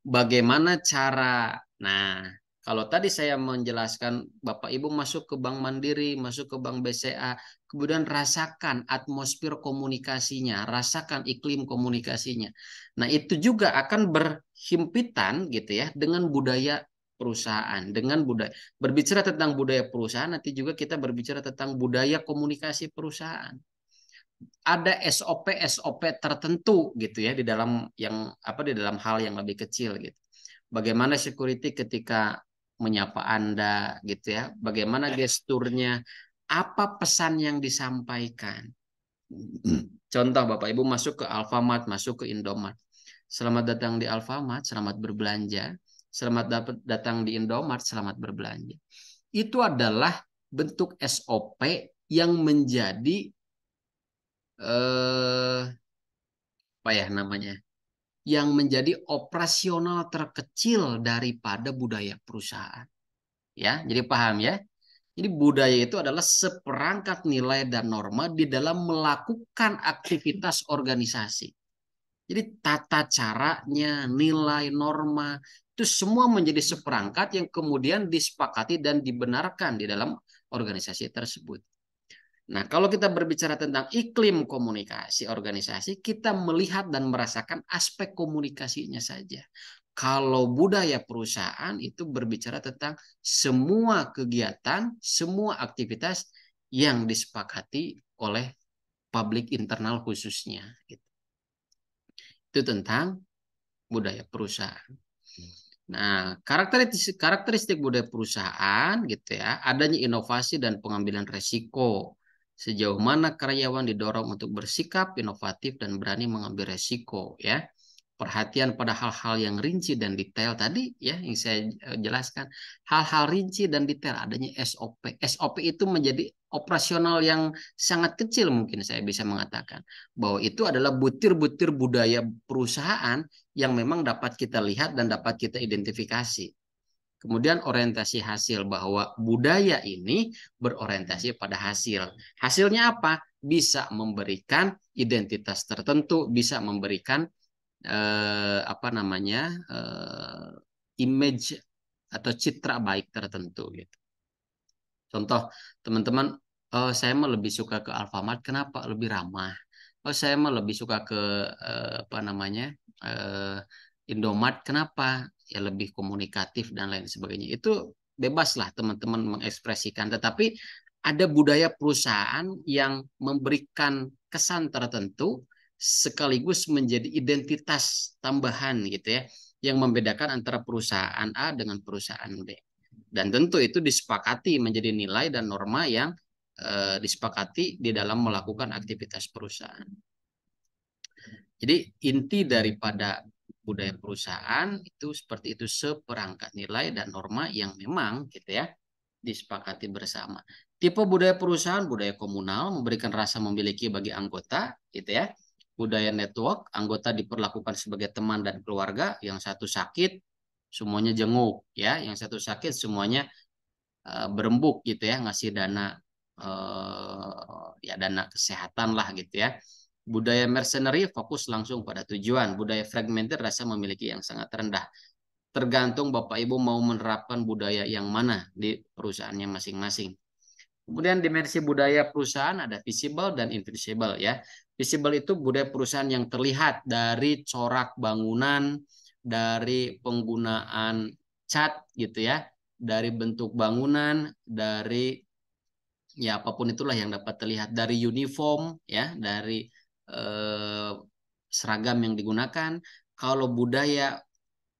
S1: Bagaimana cara? Nah, kalau tadi saya menjelaskan Bapak Ibu masuk ke Bank Mandiri, masuk ke Bank BCA, kemudian rasakan atmosfer komunikasinya, rasakan iklim komunikasinya. Nah, itu juga akan berhimpitan gitu ya dengan budaya perusahaan, dengan budaya. Berbicara tentang budaya perusahaan, nanti juga kita berbicara tentang budaya komunikasi perusahaan. Ada SOP tertentu gitu ya di dalam di dalam hal yang lebih kecil gitu. Bagaimana security ketika menyapa Anda gitu ya. Bagaimana gesturnya, apa pesan yang disampaikan. Contoh Bapak Ibu masuk ke Alfamart, masuk ke Indomart. Selamat datang di Alfamart, selamat berbelanja. Selamat datang di Indomart, selamat berbelanja. Itu adalah bentuk SOP yang menjadi apa ya namanya? Yang menjadi operasional terkecil daripada budaya perusahaan. Ya, jadi paham ya? Jadi budaya itu adalah seperangkat nilai dan norma di dalam melakukan aktivitas organisasi. Jadi tata caranya, nilai, norma, itu semua menjadi seperangkat yang kemudian disepakati dan dibenarkan di dalam organisasi tersebut. Nah, kalau kita berbicara tentang iklim komunikasi organisasi, kita melihat dan merasakan aspek komunikasinya saja. Kalau budaya perusahaan itu berbicara tentang semua kegiatan, semua aktivitas yang disepakati oleh publik internal khususnya. Itu tentang budaya perusahaan. Nah, karakteristik budaya perusahaan gitu ya, adanya inovasi dan pengambilan resiko. Sejauh mana karyawan didorong untuk bersikap inovatif dan berani mengambil resiko ya. Perhatian pada hal-hal yang rinci dan detail tadi ya yang saya jelaskan. Hal-hal rinci dan detail adanya SOP. SOP itu menjadi operasional yang sangat kecil mungkin saya bisa mengatakan bahwa itu adalah butir-butir budaya perusahaan yang memang dapat kita lihat dan dapat kita identifikasi. Kemudian orientasi hasil bahwa budaya ini berorientasi pada hasil. Hasilnya apa? Bisa memberikan identitas tertentu, bisa memberikan image atau citra baik tertentu gitu. Contoh teman-teman, oh, saya mah lebih suka ke Alfamart, kenapa? Lebih ramah. Oh, saya mah lebih suka ke eh, Indomart, kenapa? Ya lebih komunikatif dan lain sebagainya. Itu bebaslah teman-teman mengekspresikan. Tetapi ada budaya perusahaan yang memberikan kesan tertentu sekaligus menjadi identitas tambahan gitu ya, yang membedakan antara perusahaan A dengan perusahaan B. Dan tentu itu disepakati menjadi nilai dan norma yang disepakati di dalam melakukan aktivitas perusahaan. Jadi inti daripada budaya perusahaan itu seperti itu, seperangkat nilai dan norma yang memang gitu ya disepakati bersama. Tipe budaya perusahaan, budaya komunal, memberikan rasa memiliki bagi anggota gitu ya. Budaya network, anggota diperlakukan sebagai teman dan keluarga, yang satu sakit semuanya jenguk ya, yang satu sakit semuanya berembuk gitu ya, ngasih dana ya dana kesehatan lah gitu ya. Budaya mercenary fokus langsung pada tujuan. Budaya fragmented rasa memiliki yang sangat rendah. Tergantung Bapak Ibu mau menerapkan budaya yang mana di perusahaannya masing-masing. Kemudian dimensi budaya perusahaan ada visible dan invisible ya. Visible itu budaya perusahaan yang terlihat dari corak bangunan, dari penggunaan cat gitu ya, dari bentuk bangunan, dari ya apapun itulah yang dapat terlihat, dari uniform ya, dari eh, seragam yang digunakan. Kalau budaya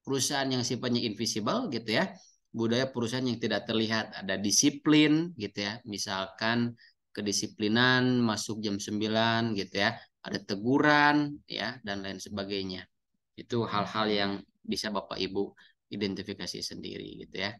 S1: perusahaan yang sifatnya invisible gitu ya, budaya perusahaan yang tidak terlihat, ada disiplin gitu ya, misalkan kedisiplinan, masuk jam 9 gitu ya, ada teguran ya dan lain sebagainya. Itu hal-hal yang bisa Bapak Ibu identifikasi sendiri gitu ya.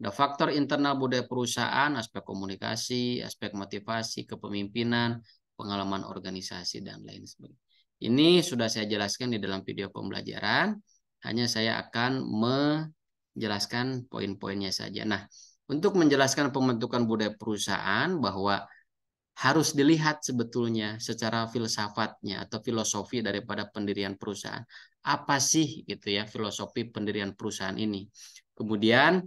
S1: Ada faktor internal budaya perusahaan, aspek komunikasi, aspek motivasi, kepemimpinan, pengalaman organisasi dan lain sebagainya. Ini sudah saya jelaskan di dalam video pembelajaran, hanya saya akan menjelaskan poin-poinnya saja. Nah, untuk menjelaskan pembentukan budaya perusahaan bahwa harus dilihat sebetulnya secara filsafatnya atau filosofi daripada pendirian perusahaan. Apa sih gitu ya filosofi pendirian perusahaan ini? Kemudian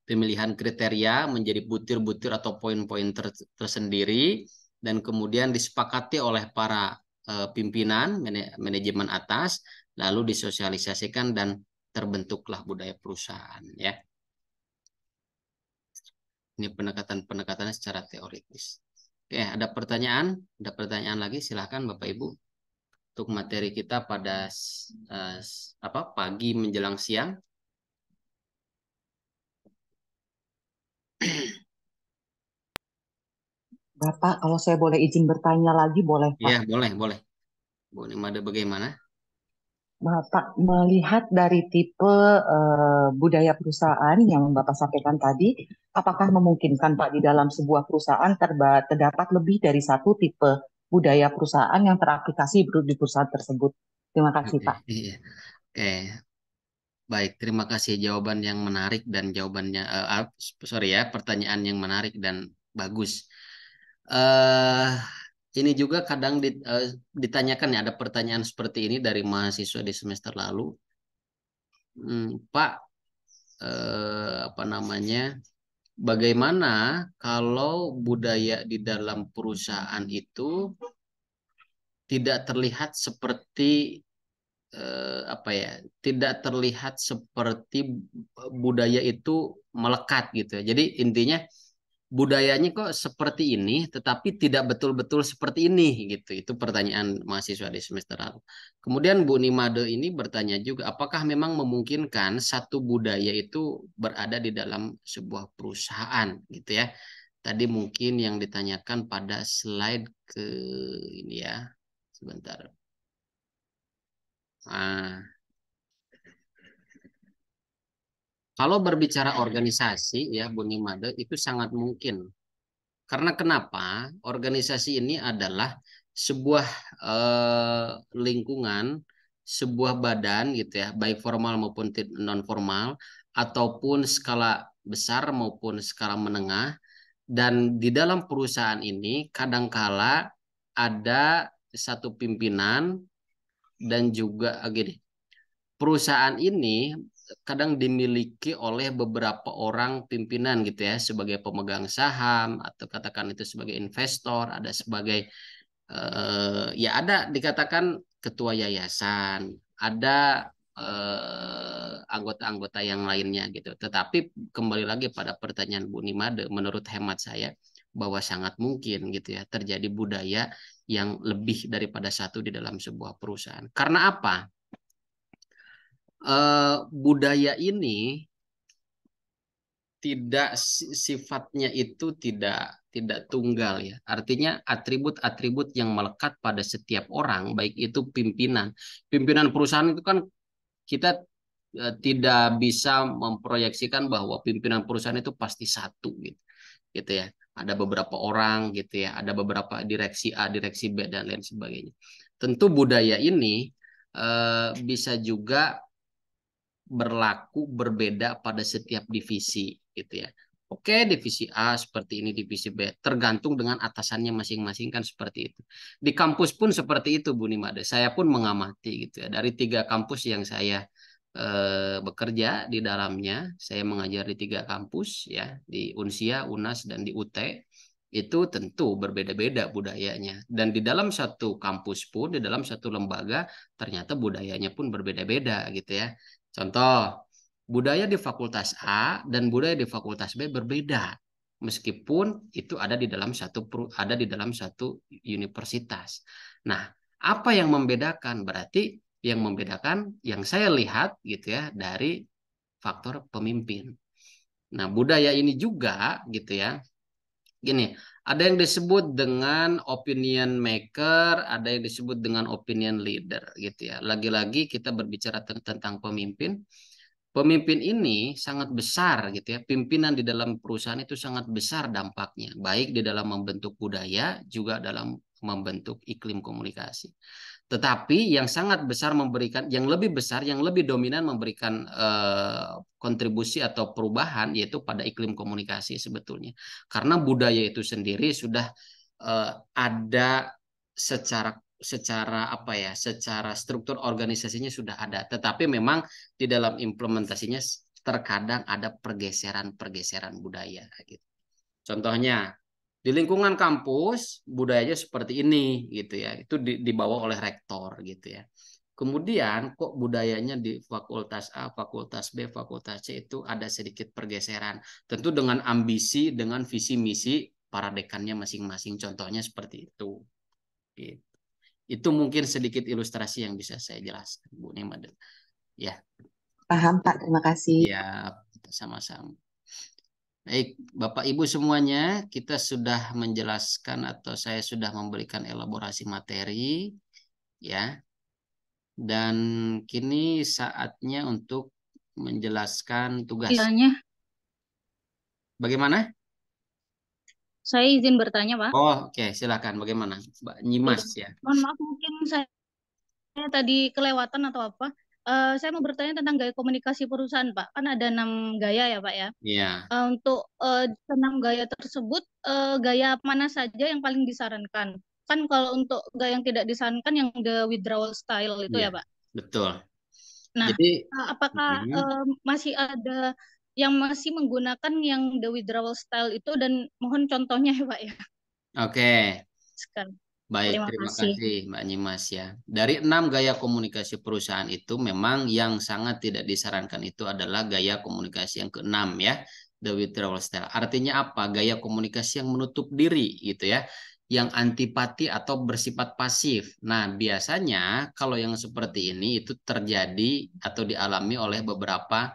S1: pemilihan kriteria menjadi butir-butir atau poin-poin tersendiri dan kemudian disepakati oleh para pimpinan manajemen atas lalu disosialisasikan dan terbentuklah budaya perusahaan ya. Ini pendekatan-pendekatan secara teoritis. Oke, ada pertanyaan? Ada pertanyaan lagi? Silahkan Bapak Ibu. Untuk materi kita pada pagi menjelang siang.
S2: Bapak, kalau saya boleh izin bertanya lagi, boleh
S1: Ya,
S2: Pak?
S1: boleh, boleh. Bu Nimade bagaimana?
S2: Bapak melihat dari tipe budaya perusahaan yang Bapak sampaikan tadi, apakah memungkinkan Pak di dalam sebuah perusahaan terdapat lebih dari satu tipe budaya perusahaan yang teraplikasi di perusahaan tersebut? Terima kasih Pak.
S1: Iya. Oke, baik. Terima kasih jawaban yang menarik dan jawabannya, sorry ya, pertanyaan yang menarik dan bagus. eh ini juga kadang ditanyakan ya, ada pertanyaan seperti ini dari mahasiswa di semester lalu. Pak, apa namanya? Bagaimana kalau budaya di dalam perusahaan itu tidak terlihat seperti apa ya, tidak terlihat seperti budaya itu melekat gitu ya. Jadi intinya budayanya kok seperti ini, tetapi tidak betul-betul seperti ini gitu. Itu pertanyaan mahasiswa di semester lalu. Kemudian Bu Nimade ini bertanya juga, apakah memang memungkinkan satu budaya itu berada di dalam sebuah perusahaan gitu ya. Tadi mungkin yang ditanyakan pada slide ke ini ya, sebentar. Nah, kalau berbicara organisasi ya Bu Nimade itu sangat mungkin. Karena kenapa? Organisasi ini adalah sebuah lingkungan, sebuah badan gitu ya, baik formal maupun non formal, ataupun skala besar maupun skala menengah. Dan di dalam perusahaan ini kadangkala ada satu pimpinan dan juga gini, perusahaan ini kadang dimiliki oleh beberapa orang pimpinan gitu ya sebagai pemegang saham atau katakan itu sebagai investor, ada sebagai ya ada dikatakan ketua yayasan, ada anggota-anggota yang lainnya gitu. Tetapi kembali lagi pada pertanyaan Bu Nimade, menurut hemat saya bahwa sangat mungkin gitu ya terjadi budaya yang lebih daripada satu di dalam sebuah perusahaan. Karena apa? Budaya ini tidak sifatnya itu tidak tunggal ya. Artinya atribut-atribut yang melekat pada setiap orang, baik itu pimpinan. Pimpinan perusahaan itu kan kita tidak bisa memproyeksikan bahwa pimpinan perusahaan itu pasti satu gitu. Gitu ya. Ada beberapa orang gitu ya, ada beberapa direksi A, direksi B dan lain sebagainya. Tentu budaya ini bisa juga berlaku berbeda pada setiap divisi gitu ya. Oke, divisi A seperti ini, divisi B tergantung dengan atasannya masing-masing kan seperti itu. Di kampus pun seperti itu Bu Nimade. Saya pun mengamati gitu ya. Dari 3 kampus yang saya bekerja di dalamnya, saya mengajar di 3 kampus ya, di Unsia, Unas dan di UT. Itu tentu berbeda-beda budayanya. Dan di dalam satu kampus pun, di dalam satu lembaga, ternyata budayanya pun berbeda-beda gitu ya. Contoh, budaya di Fakultas A dan budaya di Fakultas B berbeda. Meskipun itu ada di dalam satu universitas. Nah, apa yang membedakan? Berarti yang membedakan yang saya lihat gitu ya dari faktor pemimpin. Nah, budaya ini juga gitu ya Gini, ada yang disebut dengan opinion maker, ada yang disebut dengan opinion leader gitu ya. Lagi-lagi kita berbicara tentang pemimpin. Pemimpin ini sangat besar gitu ya. Pimpinan di dalam perusahaan itu sangat besar dampaknya, baik di dalam membentuk budaya juga dalam membentuk iklim komunikasi. Tetapi yang sangat besar memberikan, yang lebih besar, yang lebih dominan memberikan kontribusi atau perubahan yaitu pada iklim komunikasi sebetulnya. Karena budaya itu sendiri sudah ada secara secara apa ya, secara struktur organisasinya sudah ada. Tetapi memang di dalam implementasinya terkadang ada pergeseran-pergeseran budaya gitu. Contohnya di lingkungan kampus budayanya seperti ini gitu ya. Itu dibawa oleh rektor gitu ya. Kemudian kok budayanya di fakultas A, fakultas B, fakultas C itu ada sedikit pergeseran. Tentu dengan ambisi, dengan visi misi para dekannya masing-masing. Contohnya seperti itu. Gitu. Itu mungkin sedikit ilustrasi yang bisa saya jelaskan, Bu Nimade. Ya,
S2: Paham, Pak. Terima kasih.
S1: ya, sama-sama. Baik, Bapak Ibu semuanya, kita sudah menjelaskan atau saya sudah memberikan elaborasi materi, ya. Dan kini saatnya untuk menjelaskan tugas.
S3: Istilahnya,
S1: Bagaimana?
S3: saya izin bertanya, Pak.
S1: Oh, oke, silakan. Bagaimana, Mbak
S3: Iya.
S1: Nyimas ya?
S3: Mohon maaf, mungkin saya tadi kelewatan atau apa. Saya mau bertanya tentang gaya komunikasi perusahaan, Pak. Kan ada 6 gaya ya, Pak ya.
S1: Iya,
S3: Untuk 6 gaya tersebut, gaya mana saja yang paling disarankan? Kan kalau untuk gaya yang tidak disarankan, yang the withdrawal style itu
S1: iya,
S3: ya, Pak.
S1: betul.
S3: Nah,
S1: Jadi,
S3: apakah masih ada yang masih menggunakan yang the withdrawal style itu, dan mohon contohnya ya, Pak ya.
S1: oke.
S3: Sekarang.
S1: Baik,
S3: Terima
S1: terima
S3: kasih.
S1: kasih Mbak Nyimas ya. Dari 6 gaya komunikasi perusahaan itu memang yang sangat tidak disarankan itu adalah gaya komunikasi yang keenam ya, the withdrawal style. Artinya apa? Gaya komunikasi yang menutup diri gitu ya, yang antipati atau bersifat pasif. Nah, biasanya kalau yang seperti ini itu terjadi atau dialami oleh beberapa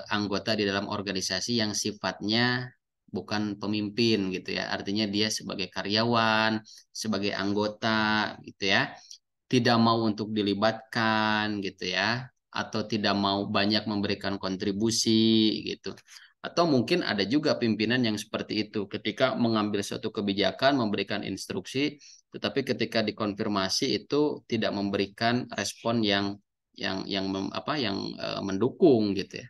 S1: anggota di dalam organisasi yang sifatnya bukan pemimpin gitu ya. Artinya dia sebagai karyawan, sebagai anggota gitu ya, tidak mau untuk dilibatkan gitu ya, atau tidak mau banyak memberikan kontribusi gitu. Atau mungkin ada juga pimpinan yang seperti itu, ketika mengambil suatu kebijakan, memberikan instruksi, tetapi ketika dikonfirmasi itu tidak memberikan respon yang mendukung gitu ya.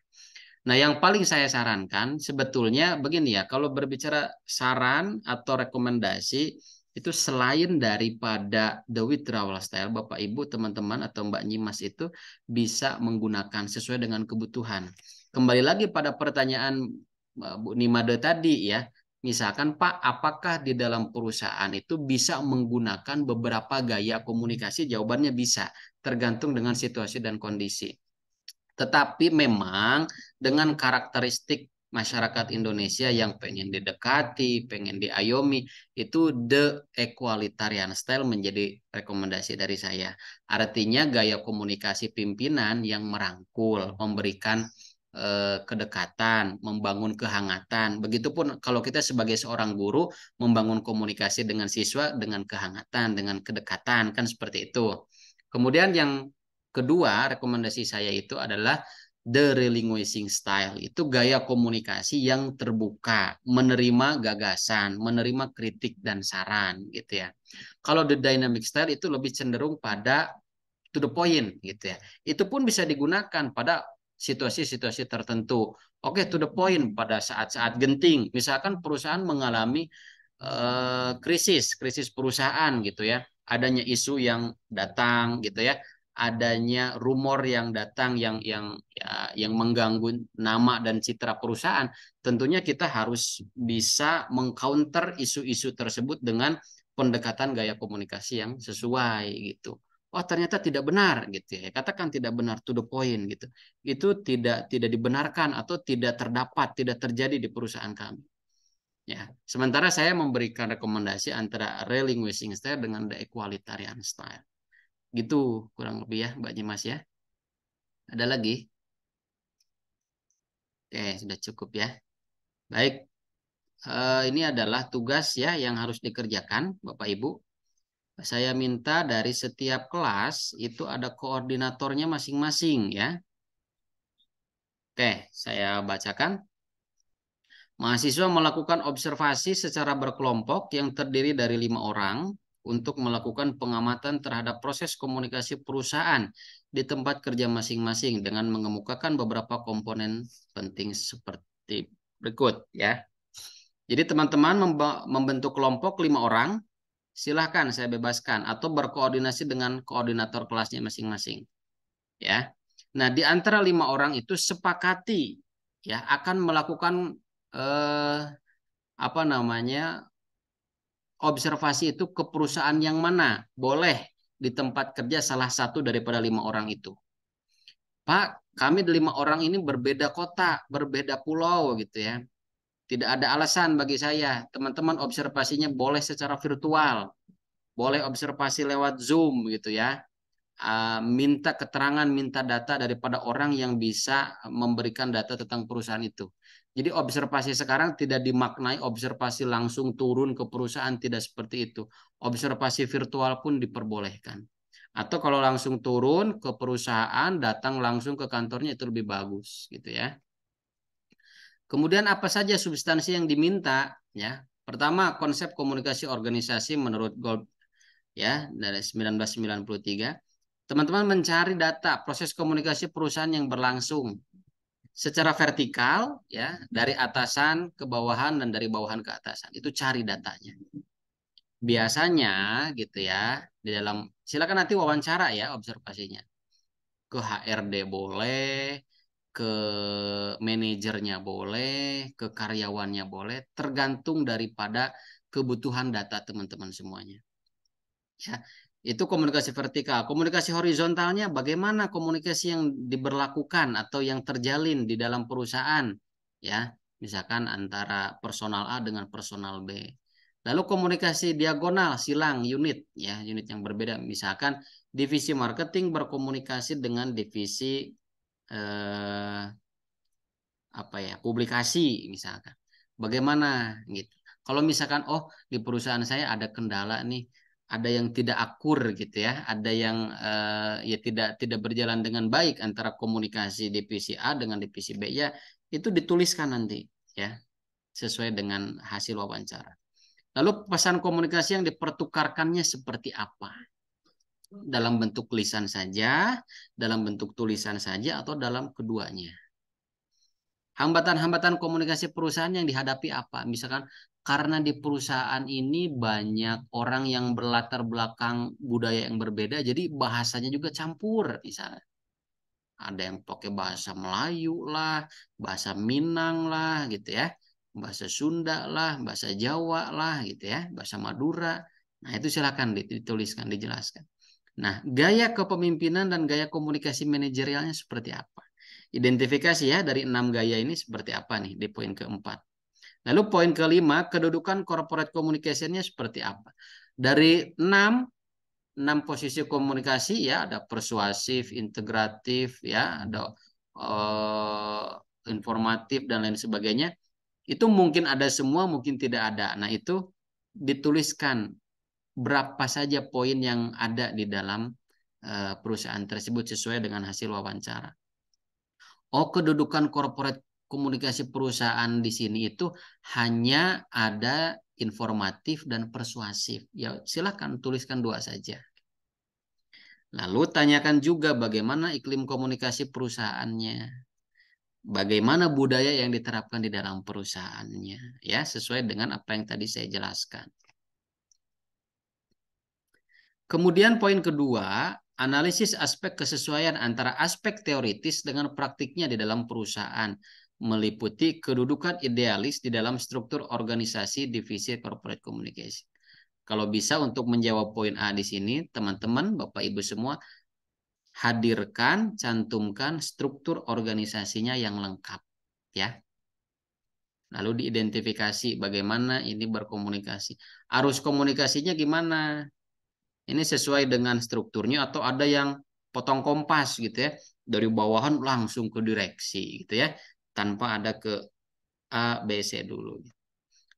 S1: Nah, yang paling saya sarankan sebetulnya begini ya, kalau berbicara saran atau rekomendasi itu selain daripada the withdrawal style, Bapak Ibu, teman-teman atau Mbak Nyimas itu bisa menggunakan sesuai dengan kebutuhan. Kembali lagi pada pertanyaan Bu Nimade tadi ya, misalkan Pak, apakah di dalam perusahaan itu bisa menggunakan beberapa gaya komunikasi? Jawabannya bisa, tergantung dengan situasi dan kondisi. Tetapi memang dengan karakteristik masyarakat Indonesia yang pengen didekati, pengen diayomi, itu the equalitarian style menjadi rekomendasi dari saya. Artinya gaya komunikasi pimpinan yang merangkul, memberikan kedekatan, membangun kehangatan. Begitupun kalau kita sebagai seorang guru membangun komunikasi dengan siswa dengan kehangatan, dengan kedekatan, kan seperti itu. Kemudian yang kedua, rekomendasi saya itu adalah the relinquishing style. Itu gaya komunikasi yang terbuka, menerima gagasan, menerima kritik dan saran gitu ya. Kalau the dynamic style itu lebih cenderung pada to the point gitu ya. Itu pun bisa digunakan pada situasi-situasi tertentu. Oke, to the point pada saat-saat genting. Misalkan perusahaan mengalami krisis perusahaan gitu ya. Adanya isu yang datang gitu ya, adanya rumor yang datang yang mengganggu nama dan citra perusahaan, tentunya kita harus bisa mengcounter isu-isu tersebut dengan pendekatan gaya komunikasi yang sesuai gitu. Oh, ternyata tidak benar gitu ya. Katakan tidak benar, to the point gitu. Itu tidak dibenarkan atau tidak terdapat, tidak terjadi di perusahaan kami. Ya, sementara saya memberikan rekomendasi antara relinquishing style dengan the equalitarian style. Gitu kurang lebih ya, Mbak Nyimas ya. Ada lagi? Oke, sudah cukup ya. Baik, ini adalah tugas ya yang harus dikerjakan, Bapak Ibu. Saya minta dari setiap kelas itu ada koordinatornya masing-masing ya. Oke, saya bacakan. Mahasiswa melakukan observasi secara berkelompok yang terdiri dari 5 orang untuk melakukan pengamatan terhadap proses komunikasi perusahaan di tempat kerja masing-masing dengan mengemukakan beberapa komponen penting seperti berikut ya. Jadi teman-teman membentuk kelompok 5 orang, silahkan saya bebaskan atau berkoordinasi dengan koordinator kelasnya masing-masing ya. Nah, di antara 5 orang itu sepakati ya akan melakukan eh, apa namanya observasi itu ke perusahaan yang mana boleh di tempat kerja salah satu daripada 5 orang itu. Pak, kami 5 orang ini berbeda kota, berbeda pulau gitu ya. Tidak ada alasan bagi saya. Teman-teman observasinya boleh secara virtual, boleh observasi lewat Zoom gitu ya. Minta keterangan, minta data daripada orang yang bisa memberikan data tentang perusahaan itu. Jadi observasi sekarang tidak dimaknai observasi langsung turun ke perusahaan, tidak seperti itu. Observasi virtual pun diperbolehkan. Atau kalau langsung turun ke perusahaan, datang langsung ke kantornya itu lebih bagus gitu ya. Kemudian apa saja substansi yang diminta ya? Pertama, konsep komunikasi organisasi menurut Gold ya dari 1993. Teman-teman mencari data proses komunikasi perusahaan yang berlangsung secara vertikal ya, dari atasan ke bawahan dan dari bawahan ke atasan. Itu cari datanya. Biasanya gitu ya, di dalam silakan nanti wawancara ya observasinya. Ke HRD boleh, ke manajernya boleh, ke karyawannya boleh, tergantung daripada kebutuhan data teman-teman semuanya. Ya, itu komunikasi vertikal. Komunikasi horizontalnya bagaimana komunikasi yang diberlakukan atau yang terjalin di dalam perusahaan, ya, misalkan antara personal A dengan personal B. Lalu komunikasi diagonal, silang unit, ya, unit yang berbeda. Misalkan divisi marketing berkomunikasi dengan divisi apa ya, publikasi misalkan. Bagaimana gitu. Kalau misalkan oh di perusahaan saya ada kendala nih, ada yang tidak akur gitu ya, ada yang ya tidak berjalan dengan baik antara komunikasi divisi A dengan divisi B ya, itu dituliskan nanti ya sesuai dengan hasil wawancara. Lalu pesan komunikasi yang dipertukarkannya seperti apa? Dalam bentuk lisan saja, dalam bentuk tulisan saja atau dalam keduanya. Hambatan-hambatan komunikasi perusahaan yang dihadapi apa? Misalkan karena di perusahaan ini banyak orang yang berlatar belakang budaya yang berbeda, jadi bahasanya juga campur misalnya. Ada yang pakai bahasa Melayu lah, bahasa Minang lah gitu ya, bahasa Sunda lah, bahasa Jawa lah gitu ya, bahasa Madura. Nah itu silakan dituliskan, dijelaskan. Nah, gaya kepemimpinan dan gaya komunikasi manajerialnya seperti apa? Identifikasi ya dari 6 gaya ini seperti apa nih di poin keempat. Lalu poin kelima, kedudukan corporate communication-nya seperti apa? Dari 6 posisi komunikasi ya, ada persuasif, integratif ya, ada informatif dan lain sebagainya. Itu mungkin ada semua, mungkin tidak ada. Nah, itu dituliskan berapa saja poin yang ada di dalam perusahaan tersebut sesuai dengan hasil wawancara. Oh, kedudukan corporate komunikasi perusahaan di sini itu hanya ada informatif dan persuasif. Ya, silakan tuliskan 2 saja. Lalu tanyakan juga bagaimana iklim komunikasi perusahaannya. Bagaimana budaya yang diterapkan di dalam perusahaannya. Ya, sesuai dengan apa yang tadi saya jelaskan. Kemudian poin kedua, analisis aspek kesesuaian antara aspek teoritis dengan praktiknya di dalam perusahaan, meliputi kedudukan idealis di dalam struktur organisasi divisi corporate communication. Kalau bisa untuk menjawab poin A di sini, teman-teman, Bapak Ibu semua, hadirkan, cantumkan struktur organisasinya yang lengkap, ya. Lalu diidentifikasi bagaimana ini berkomunikasi. Arus komunikasinya gimana? Ini sesuai dengan strukturnya atau ada yang potong kompas gitu ya, dari bawahan langsung ke direksi gitu ya, tanpa ada ke A, B, C dulu.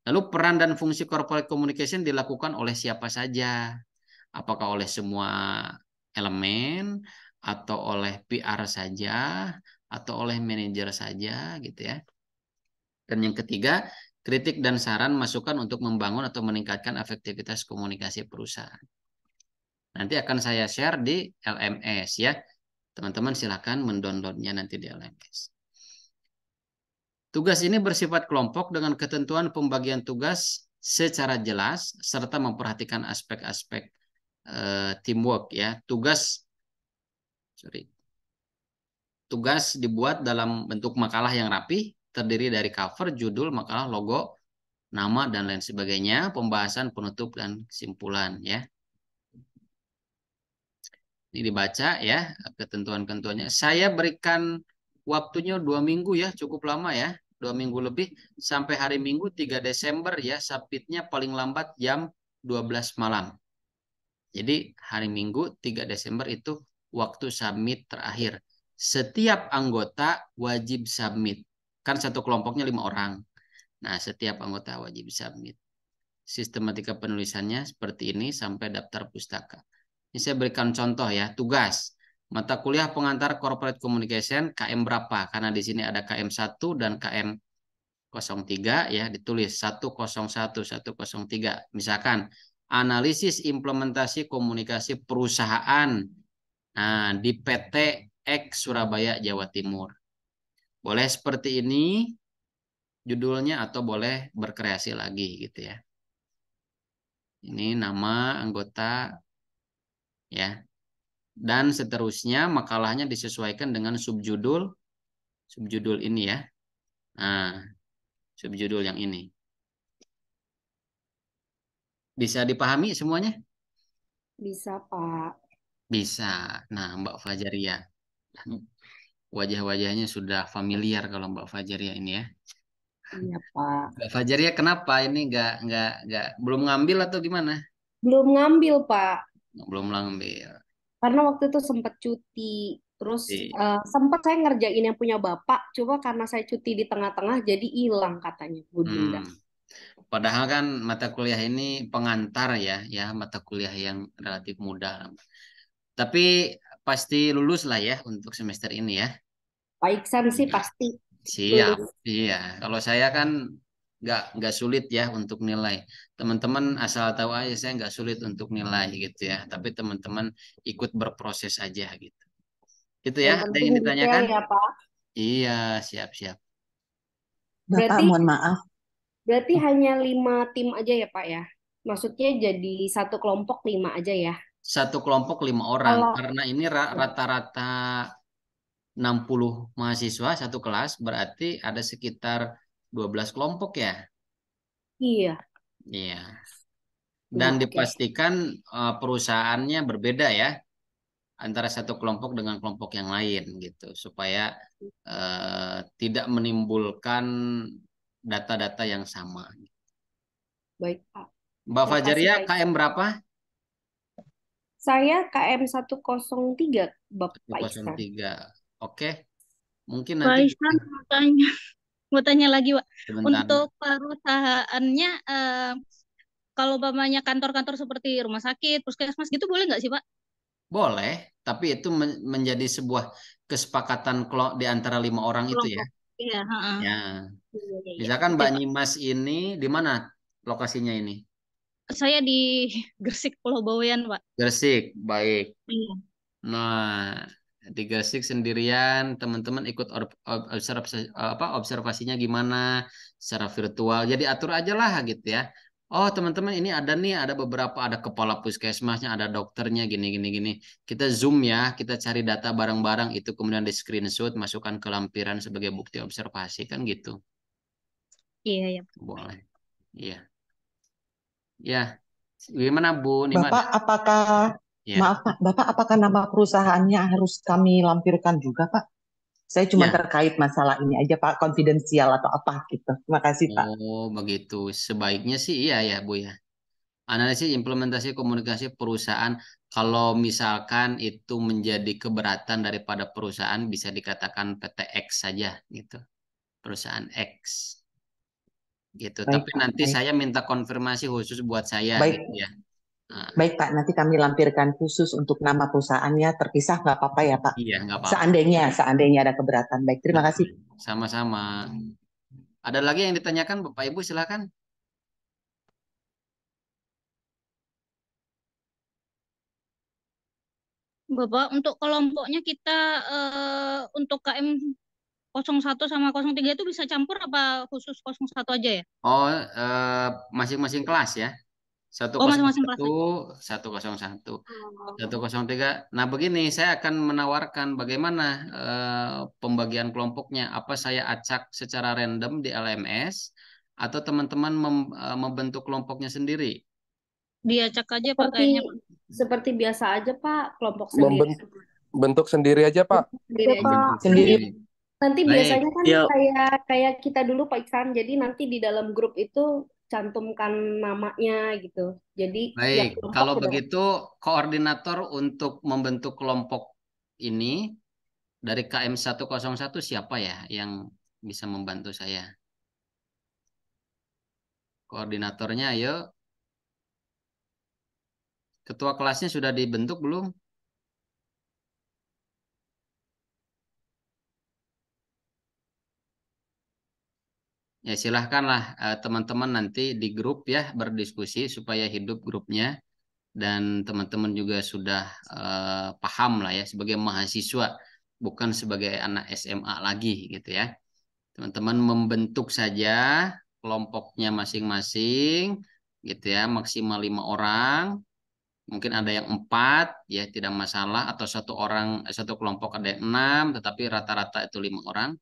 S1: Lalu peran dan fungsi corporate communication dilakukan oleh siapa saja? Apakah oleh semua elemen atau oleh PR saja atau oleh manajer saja gitu ya. Dan yang ketiga, kritik dan saran masukan untuk membangun atau meningkatkan efektivitas komunikasi perusahaan. Nanti akan saya share di LMS ya. Teman-teman silakan mendownloadnya nanti di LMS. Tugas ini bersifat kelompok dengan ketentuan pembagian tugas secara jelas serta memperhatikan aspek-aspek teamwork ya. Tugas dibuat dalam bentuk makalah yang rapi, terdiri dari cover, judul, makalah, logo, nama dan lain sebagainya, pembahasan, penutup dan kesimpulan ya. Ini dibaca ya ketentuan-ketentuannya. Saya berikan waktunya 2 minggu ya, cukup lama ya. 2 minggu lebih sampai hari Minggu 3 Desember ya, submitnya paling lambat jam 12 malam. Jadi hari Minggu 3 Desember itu waktu submit terakhir. Setiap anggota wajib submit. Kan satu kelompoknya 5 orang. Nah, setiap anggota wajib submit. Sistematika penulisannya seperti ini sampai daftar pustaka. Ini saya berikan contoh ya, tugas. Mata kuliah pengantar corporate communication KM berapa? Karena di sini ada KM 1 dan KM 03 ya, ditulis 101, 103. Misalkan analisis implementasi komunikasi perusahaan. Nah, di PT X Surabaya, Jawa Timur. Boleh seperti ini judulnya atau boleh berkreasi lagi gitu ya. Ini nama anggota ya. Dan seterusnya makalahnya disesuaikan dengan subjudul ini ya. Nah, subjudul yang ini. Bisa dipahami semuanya?
S4: Bisa, Pak.
S1: Bisa. Nah, Mbak Fajaria. Wajah-wajahnya sudah familiar kalau Mbak Fajaria ini ya.
S4: Iya, Pak.
S1: Mbak Fajaria kenapa ini nggak belum ngambil atau gimana?
S4: Belum ngambil, Pak.
S1: Belum ngambil.
S4: Karena waktu itu sempat cuti. Terus
S1: Di-
S4: sempat saya ngerjain yang punya Bapak. Coba karena saya cuti di tengah-tengah jadi hilang katanya, Bu Dinda.
S1: Padahal kan mata kuliah ini pengantar ya, mata kuliah yang relatif mudah. Tapi pasti lulus lah ya untuk semester ini ya.
S4: Pak Iksan sih pasti
S1: Siap,
S4: lulus.
S1: iya. Kalau saya kan nggak sulit ya untuk nilai. Teman-teman asal tahu aja saya nggak sulit untuk nilai gitu ya. Tapi teman-teman ikut berproses aja gitu. Gitu ya,
S4: Yang
S1: ada
S4: penting
S1: yang
S4: detail
S1: ditanyakan?
S4: ya, Pak.
S1: Iya, siap-siap.
S2: Bapak,
S4: Berarti
S2: mohon maaf.
S4: berarti hanya 5 tim aja ya, Pak ya? Maksudnya jadi satu kelompok 5 aja ya?
S1: Satu kelompok 5 orang.
S4: Kalau
S1: Karena ini
S4: ya,
S1: rata-rata 60 mahasiswa satu kelas, berarti ada sekitar 12 kelompok ya.
S4: iya.
S1: Iya. Dan
S4: Nah, oke.
S1: dipastikan perusahaannya berbeda ya antara satu kelompok dengan kelompok yang lain gitu supaya tidak menimbulkan data-data yang sama.
S4: Baik, Pak.
S1: Mbak
S4: Makasih,
S1: Fajaria
S4: Pak
S1: KM
S4: Iksan.
S1: berapa?
S4: Saya KM 103, Bapak Iksan.
S1: 103. Oke, mungkin
S3: Pak
S1: nanti
S3: Ihsan mau tanya lagi, Pak.
S1: sebentar.
S3: Untuk perusahaannya, kalau umpamanya kantor-kantor seperti rumah sakit, puskesmas gitu boleh nggak sih, Pak?
S1: Boleh, tapi itu menjadi sebuah kesepakatan di antara 5 orang itu ya.
S3: Kelompok. Iya, heeh.
S1: Ya,
S3: Iya, iya, iya.
S1: misalkan
S3: Itu
S1: Mbak
S3: ya, Pak.
S1: Nyimas ini di mana lokasinya ini?
S3: Saya di Gresik, Pulau Bawean, Pak.
S1: Gresik, baik.
S3: Iya.
S1: Nah, di Gresik sendirian, teman-teman ikut observasinya gimana secara virtual. Jadi atur aja lah gitu ya. Oh, teman-teman ini ada nih, ada beberapa, ada kepala puskesmasnya, ada dokternya, gini, gini, gini. Kita zoom ya, kita cari data bareng-bareng, itu kemudian di screenshot, masukkan ke lampiran sebagai bukti observasi, kan gitu.
S3: Iya, iya.
S1: Boleh. Iya. Ya, gimana Bu Niman?
S2: Bapak, apakah,
S1: Ya,
S2: maaf Pak, Bapak, apakah nama perusahaannya harus kami lampirkan juga, Pak? Saya cuma
S1: ya.
S2: terkait masalah ini aja, Pak, konfidensial atau apa gitu. Terima kasih, Pak.
S1: Oh, begitu. Sebaiknya sih iya ya, Bu ya. Analisis implementasi komunikasi perusahaan, kalau misalkan itu menjadi keberatan daripada perusahaan, bisa dikatakan PT X saja gitu. Perusahaan X. gitu.
S2: Baik,
S1: Tapi
S2: Pak.
S1: nanti
S2: Baik.
S1: saya minta konfirmasi khusus buat saya
S2: Baik.
S1: gitu ya. Nah,
S2: Baik, Pak. Nanti kami lampirkan khusus untuk nama perusahaannya terpisah, nggak apa-apa ya, Pak?
S1: iya, nggak apa-apa.
S2: Seandainya ada keberatan. Baik, terima kasih.
S1: Sama-sama. Ada lagi yang ditanyakan, Bapak Ibu, silakan.
S3: Bapak, untuk kelompoknya kita untuk KM 01 sama 03 itu bisa campur apa khusus 01 aja ya?
S1: Oh, masing-masing kelas ya.
S3: Oh, masing-masing kelas
S1: 101,
S3: aja.
S1: 101,
S4: Oh.
S1: 103. Nah, begini, saya akan menawarkan bagaimana pembagian kelompoknya. Apa saya acak secara random di LMS atau teman-teman membentuk kelompoknya sendiri?
S3: Diacak aja Pak
S4: Seperti
S3: kayaknya Pak.
S4: seperti biasa aja Pak, kelompok sendiri.
S5: Bentuk sendiri aja, Pak.
S4: Sendiri aja.
S1: Bentuk
S2: Sendiri.
S4: Nanti
S1: Baik.
S4: biasanya kan
S2: Ya.
S4: kayak kita dulu Pak Iksan, jadi nanti di dalam grup itu cantumkan namanya gitu. Jadi
S1: Baik,
S4: kelompok
S1: kalau
S4: sudah
S1: begitu koordinator untuk membentuk kelompok ini dari KM 101 siapa ya yang bisa membantu saya? Koordinatornya ayo. Ketua kelasnya sudah dibentuk belum? Ya silahkanlah teman-teman nanti di grup ya berdiskusi supaya hidup grupnya dan teman-teman juga sudah paham lah ya sebagai mahasiswa bukan sebagai anak SMA lagi gitu ya. Teman-teman membentuk saja kelompoknya masing-masing gitu ya maksimal 5 orang. Mungkin ada yang 4 ya tidak masalah atau satu kelompok ada yang 6 tetapi rata-rata itu 5 orang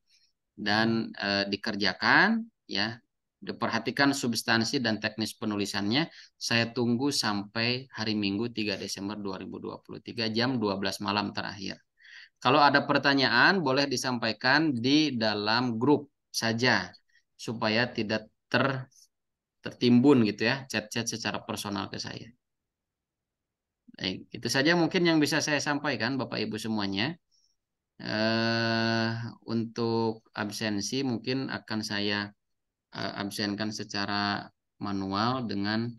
S1: dan dikerjakan ya diperhatikan substansi dan teknis penulisannya. Saya tunggu sampai hari Minggu 3 Desember 2023 jam 12 malam terakhir. Kalau ada pertanyaan boleh disampaikan di dalam grup saja supaya tidak tertimbun gitu ya chat-chat secara personal ke saya. Baik, itu saja mungkin yang bisa saya sampaikan Bapak Ibu semuanya. Untuk absensi mungkin akan saya absenkan secara manual dengan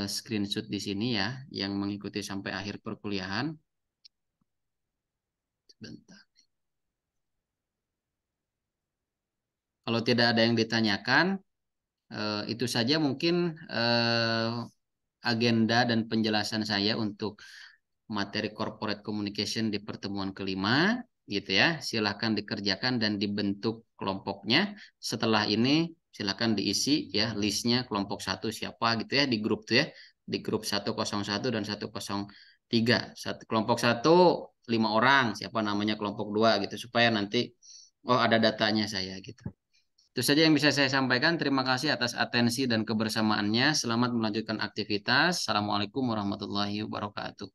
S1: screenshot di sini ya, yang mengikuti sampai akhir perkuliahan. Sebentar. Kalau tidak ada yang ditanyakan, itu saja mungkin agenda dan penjelasan saya untuk materi corporate communication di pertemuan kelima gitu ya. Silahkan dikerjakan dan dibentuk kelompoknya. Setelah ini silahkan diisi ya listnya kelompok 1 siapa gitu ya di grup tuh ya. Di grup 101 dan 103. Kelompok 1 5 orang, siapa namanya kelompok 2 gitu supaya nanti oh ada datanya saya gitu. Itu saja yang bisa saya sampaikan. Terima kasih atas atensi dan kebersamaannya. Selamat melanjutkan aktivitas. Assalamualaikum warahmatullahi wabarakatuh.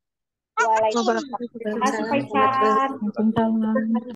S4: Waalaikumsalam. Terima kasih Pak Iksan.
S2: Waalaikumsalam.